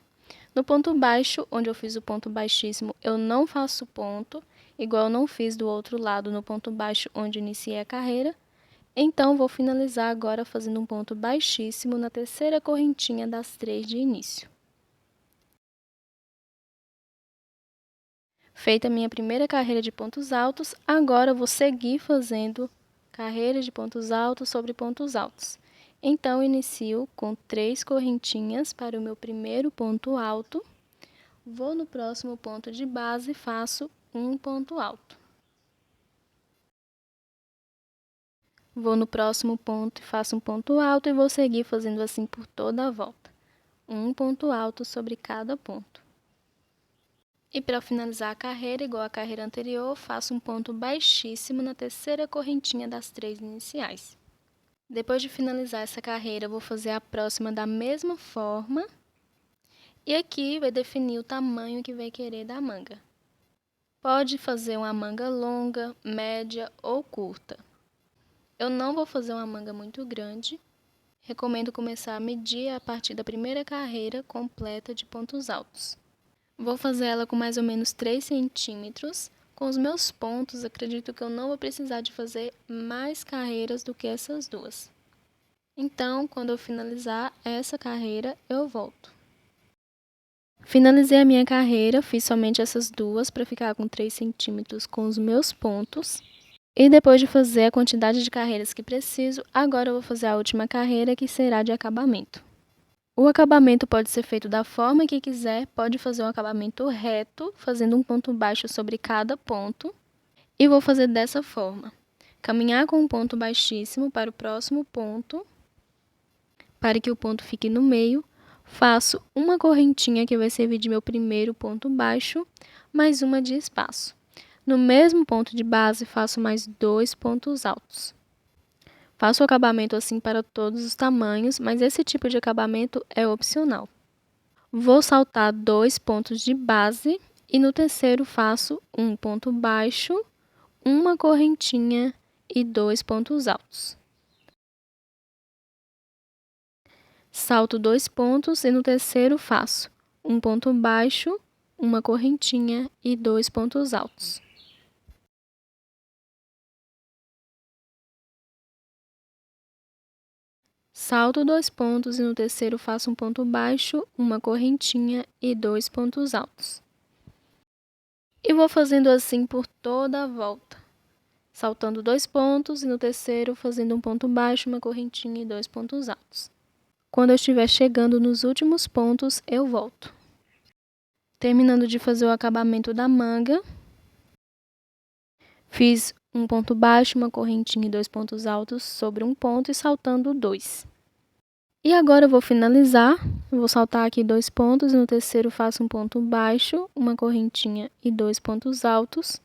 No ponto baixo, onde eu fiz o ponto baixíssimo, eu não faço ponto, igual eu não fiz do outro lado no ponto baixo onde iniciei a carreira. Então, vou finalizar agora fazendo um ponto baixíssimo na terceira correntinha das 3 de início. Feita a minha primeira carreira de pontos altos, agora eu vou seguir fazendo carreira de pontos altos sobre pontos altos. Então, inicio com 3 correntinhas para o meu primeiro ponto alto. Vou no próximo ponto de base e faço um ponto alto. Vou no próximo ponto e faço um ponto alto e vou seguir fazendo assim por toda a volta. Um ponto alto sobre cada ponto. E para finalizar a carreira, igual a carreira anterior, faço um ponto baixíssimo na terceira correntinha das 3 iniciais. Depois de finalizar essa carreira, vou fazer a próxima da mesma forma. E aqui vai definir o tamanho que vai querer da manga. Pode fazer uma manga longa, média ou curta. Eu não vou fazer uma manga muito grande. Recomendo começar a medir a partir da primeira carreira completa de pontos altos. Vou fazer ela com mais ou menos 3 centímetros. Com os meus pontos, acredito que eu não vou precisar de fazer mais carreiras do que essas duas. Então, quando eu finalizar essa carreira, eu volto. Finalizei a minha carreira, fiz somente essas duas para ficar com 3 centímetros com os meus pontos. E depois de fazer a quantidade de carreiras que preciso, agora eu vou fazer a última carreira, que será de acabamento. O acabamento pode ser feito da forma que quiser, pode fazer um acabamento reto, fazendo um ponto baixo sobre cada ponto. E vou fazer dessa forma. Caminhar com um ponto baixíssimo para o próximo ponto, para que o ponto fique no meio. Faço uma correntinha que vai servir de meu primeiro ponto baixo, mais uma de espaço. No mesmo ponto de base, faço mais 2 pontos altos. Faço o acabamento assim para todos os tamanhos, mas esse tipo de acabamento é opcional. Vou saltar 2 pontos de base e no terceiro faço um ponto baixo, uma correntinha e 2 pontos altos. Salto 2 pontos e no terceiro faço um ponto baixo, uma correntinha e 2 pontos altos. Salto 2 pontos e no terceiro faço um ponto baixo, uma correntinha e 2 pontos altos. E vou fazendo assim por toda a volta. Saltando 2 pontos e no terceiro fazendo um ponto baixo, uma correntinha e 2 pontos altos. Quando eu estiver chegando nos últimos pontos, eu volto. Terminando de fazer o acabamento da manga, fiz um ponto baixo, uma correntinha e 2 pontos altos sobre um ponto e saltando 2. E agora eu vou finalizar, vou saltar aqui 2 pontos e no terceiro faço um ponto baixo, uma correntinha e 2 pontos altos.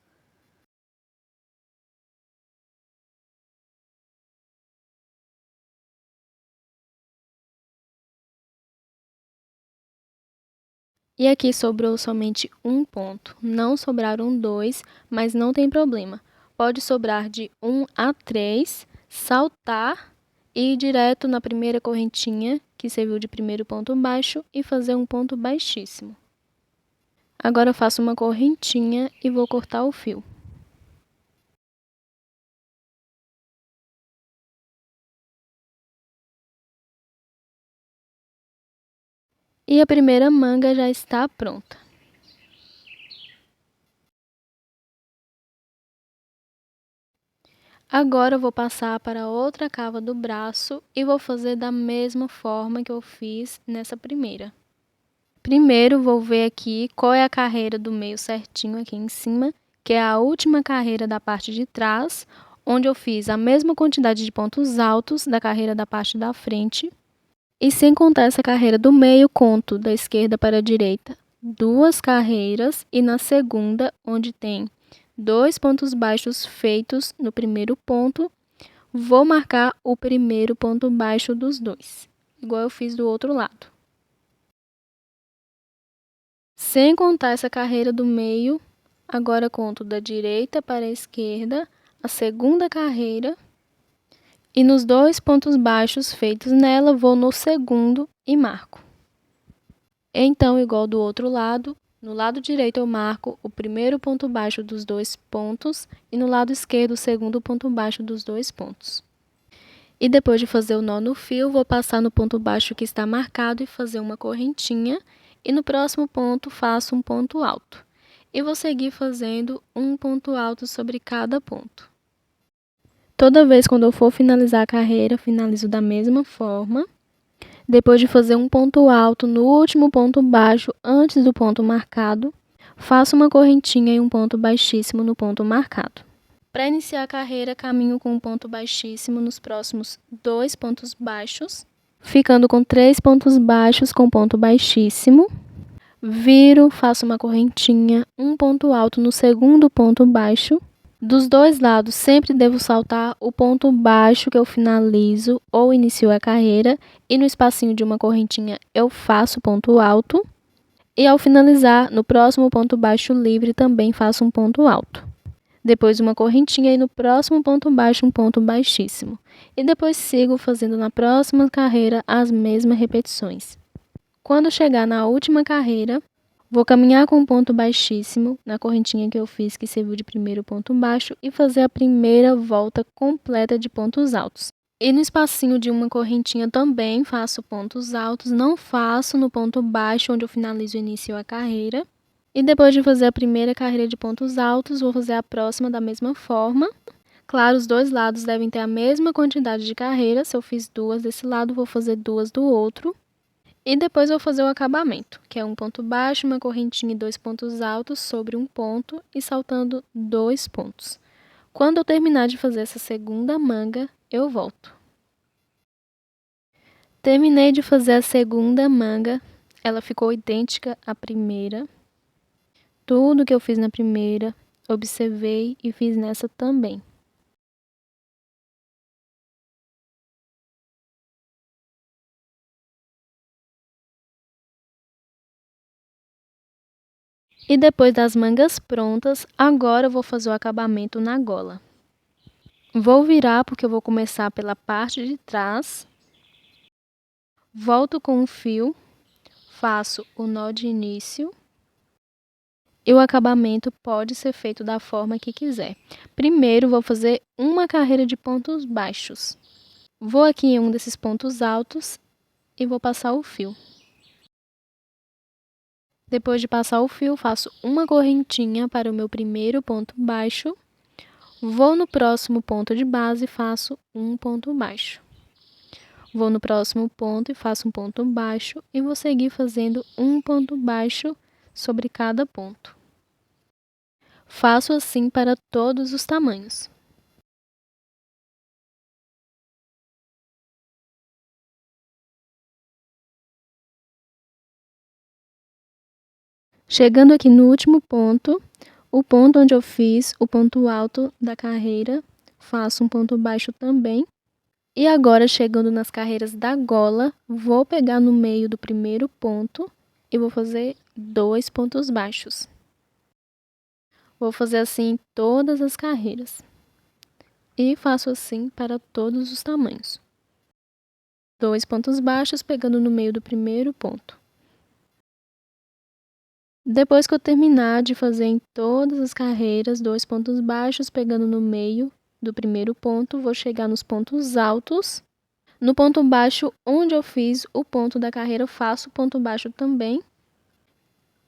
E aqui sobrou somente um ponto, não sobraram 2, mas não tem problema. Pode sobrar de 1 a 3, saltar e ir direto na primeira correntinha, que serviu de primeiro ponto baixo, e fazer um ponto baixíssimo. Agora eu faço uma correntinha e vou cortar o fio. E a primeira manga já está pronta. Agora eu vou passar para outra cava do braço e vou fazer da mesma forma que eu fiz nessa primeira. Primeiro vou ver aqui qual é a carreira do meio certinho aqui em cima, que é a última carreira da parte de trás, onde eu fiz a mesma quantidade de pontos altos da carreira da parte da frente. E sem contar essa carreira do meio, conto da esquerda para a direita 2 carreiras e na segunda, onde tem 2 pontos baixos feitos no primeiro ponto, vou marcar o primeiro ponto baixo dos 2, igual eu fiz do outro lado. Sem contar essa carreira do meio, agora conto da direita para a esquerda a segunda carreira. E nos 2 pontos baixos feitos nela, vou no segundo e marco. Então, igual do outro lado, no lado direito eu marco o primeiro ponto baixo dos 2 pontos e no lado esquerdo o segundo ponto baixo dos 2 pontos. E depois de fazer o nó no fio, vou passar no ponto baixo que está marcado e fazer uma correntinha. E no próximo ponto faço um ponto alto. E vou seguir fazendo um ponto alto sobre cada ponto. Toda vez quando eu for finalizar a carreira, finalizo da mesma forma. Depois de fazer um ponto alto no último ponto baixo antes do ponto marcado, faço uma correntinha e um ponto baixíssimo no ponto marcado. Para iniciar a carreira, caminho com um ponto baixíssimo nos próximos 2 pontos baixos, ficando com 3 pontos baixos com ponto baixíssimo. Viro, faço uma correntinha, um ponto alto no segundo ponto baixo. Dos 2 lados, sempre devo saltar o ponto baixo que eu finalizo ou inicio a carreira, e no espacinho de uma correntinha eu faço ponto alto. E ao finalizar, no próximo ponto baixo livre, também faço um ponto alto. Depois uma correntinha e no próximo ponto baixo um ponto baixíssimo. E depois sigo fazendo na próxima carreira as mesmas repetições. Quando chegar na última carreira, vou caminhar com um ponto baixíssimo na correntinha que eu fiz, que serviu de primeiro ponto baixo, e fazer a primeira volta completa de pontos altos. E no espacinho de uma correntinha também faço pontos altos, não faço no ponto baixo onde eu finalizo e inicio a carreira. E depois de fazer a primeira carreira de pontos altos, vou fazer a próxima da mesma forma. Claro, os 2 lados devem ter a mesma quantidade de carreiras. Se eu fiz 2 desse lado, vou fazer 2 do outro. E depois vou fazer o acabamento, que é um ponto baixo, uma correntinha e 2 pontos altos sobre um ponto e saltando 2 pontos. Quando eu terminar de fazer essa segunda manga, eu volto. Terminei de fazer a segunda manga, ela ficou idêntica à primeira. Tudo que eu fiz na primeira, observei e fiz nessa também. E depois das mangas prontas, agora eu vou fazer o acabamento na gola. Vou virar porque eu vou começar pela parte de trás. Volto com o fio, faço o nó de início. E o acabamento pode ser feito da forma que quiser. Primeiro, vou fazer uma carreira de pontos baixos. Vou aqui em um desses pontos altos e vou passar o fio. Depois de passar o fio, faço uma correntinha para o meu primeiro ponto baixo. Vou no próximo ponto de base e faço um ponto baixo. Vou no próximo ponto e faço um ponto baixo e vou seguir fazendo um ponto baixo sobre cada ponto. Faço assim para todos os tamanhos. Chegando aqui no último ponto, o ponto onde eu fiz o ponto alto da carreira, faço um ponto baixo também. E agora, chegando nas carreiras da gola, vou pegar no meio do primeiro ponto e vou fazer 2 pontos baixos. Vou fazer assim em todas as carreiras. E faço assim para todos os tamanhos. 2 pontos baixos pegando no meio do primeiro ponto. Depois que eu terminar de fazer em todas as carreiras, 2 pontos baixos pegando no meio do primeiro ponto, vou chegar nos pontos altos. No ponto baixo, onde eu fiz o ponto da carreira, faço ponto baixo também.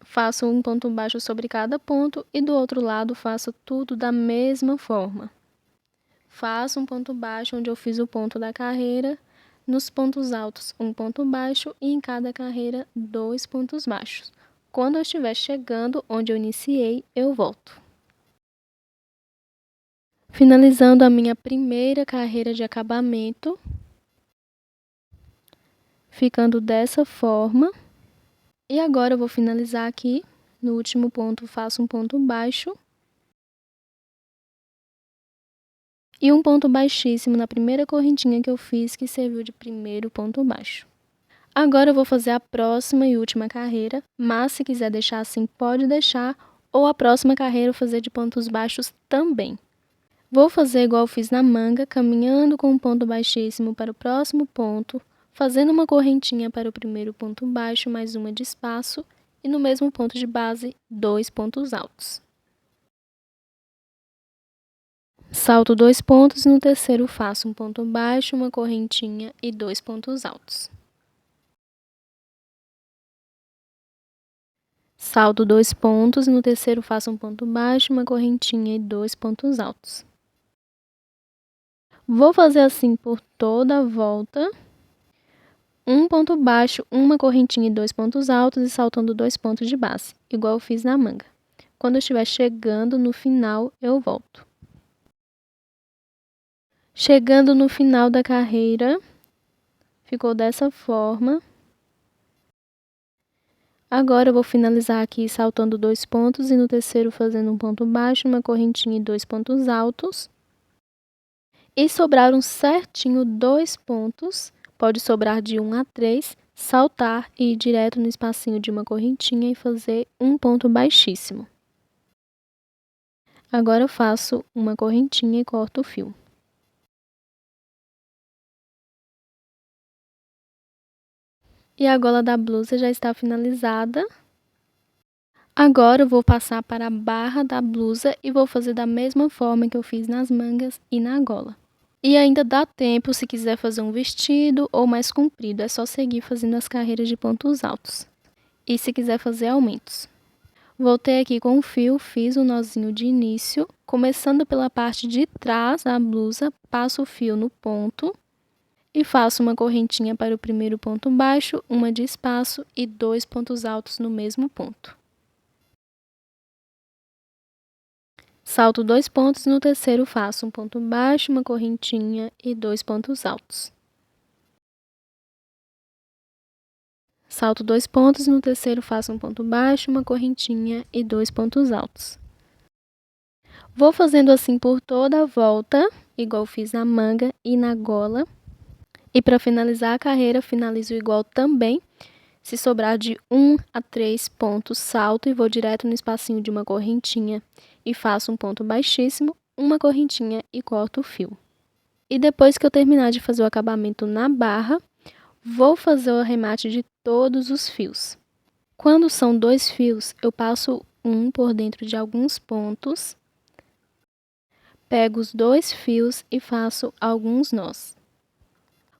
Faço um ponto baixo sobre cada ponto e do outro lado faço tudo da mesma forma. Faço um ponto baixo onde eu fiz o ponto da carreira. Nos pontos altos, um ponto baixo e em cada carreira, 2 pontos baixos. Quando eu estiver chegando onde eu iniciei, eu volto. Finalizando a minha primeira carreira de acabamento, ficando dessa forma. E agora eu vou finalizar aqui. No último ponto, faço um ponto baixo. E um ponto baixíssimo na primeira correntinha que eu fiz, que serviu de primeiro ponto baixo. Agora eu vou fazer a próxima e última carreira, mas se quiser deixar assim, pode deixar, ou a próxima carreira eu fazer de pontos baixos também. Vou fazer igual eu fiz na manga, caminhando com um ponto baixíssimo para o próximo ponto, fazendo uma correntinha para o primeiro ponto baixo, mais uma de espaço, e no mesmo ponto de base, 2 pontos altos. Salto 2 pontos e no terceiro faço um ponto baixo, uma correntinha e 2 pontos altos. Salto 2 pontos e no terceiro faço um ponto baixo, uma correntinha e 2 pontos altos. Vou fazer assim por toda a volta. Um ponto baixo, uma correntinha e 2 pontos altos e saltando 2 pontos de base, igual eu fiz na manga. Quando eu estiver chegando no final, eu volto. Chegando no final da carreira, ficou dessa forma. Agora eu vou finalizar aqui saltando 2 pontos e no terceiro fazendo um ponto baixo, uma correntinha e 2 pontos altos. E sobraram certinho 2 pontos, pode sobrar de 1 a 3, saltar e ir direto no espacinho de uma correntinha e fazer um ponto baixíssimo. Agora eu faço uma correntinha e corto o fio. E a gola da blusa já está finalizada. Agora eu vou passar para a barra da blusa e vou fazer da mesma forma que eu fiz nas mangas e na gola. E ainda dá tempo se quiser fazer um vestido ou mais comprido, é só seguir fazendo as carreiras de pontos altos. E se quiser fazer aumentos. Voltei aqui com o fio, fiz o nozinho de início, começando pela parte de trás da blusa, passo o fio no ponto e faço uma correntinha para o primeiro ponto baixo, uma de espaço e 2 pontos altos no mesmo ponto. Salto 2 pontos e no terceiro faço um ponto baixo, uma correntinha e 2 pontos altos. Salto 2 pontos e no terceiro faço um ponto baixo, uma correntinha e 2 pontos altos. Vou fazendo assim por toda a volta, igual fiz na manga e na gola. E para finalizar a carreira, finalizo igual também, Se sobrar de 1 a 3 pontos, salto e vou direto no espacinho de uma correntinha e faço um ponto baixíssimo, uma correntinha e corto o fio. E depois que eu terminar de fazer o acabamento na barra, vou fazer o arremate de todos os fios. Quando são 2 fios, eu passo um por dentro de alguns pontos, pego os 2 fios e faço alguns nós.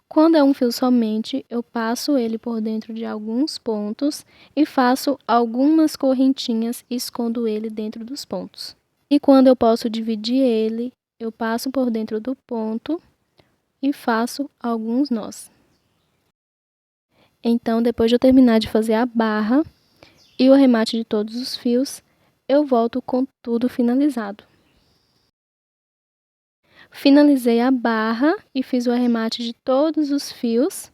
Quando é um fio somente, eu passo ele por dentro de alguns pontos e faço algumas correntinhas e escondo ele dentro dos pontos. E quando eu posso dividir ele, eu passo por dentro do ponto e faço alguns nós. Então, depois de eu terminar de fazer a barra e o arremate de todos os fios, eu volto com tudo finalizado. Finalizei a barra e fiz o arremate de todos os fios.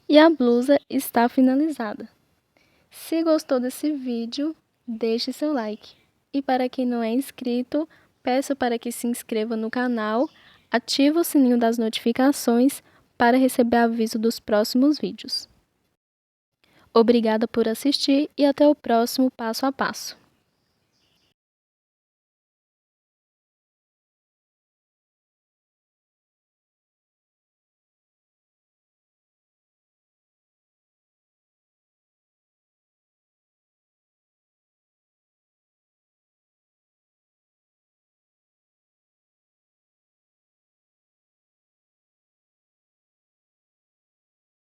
E a blusa está finalizada. Se gostou desse vídeo, deixe seu like. E para quem não é inscrito, peço para que se inscreva no canal, ative o sininho das notificações para receber aviso dos próximos vídeos. Obrigada por assistir e até o próximo passo a passo.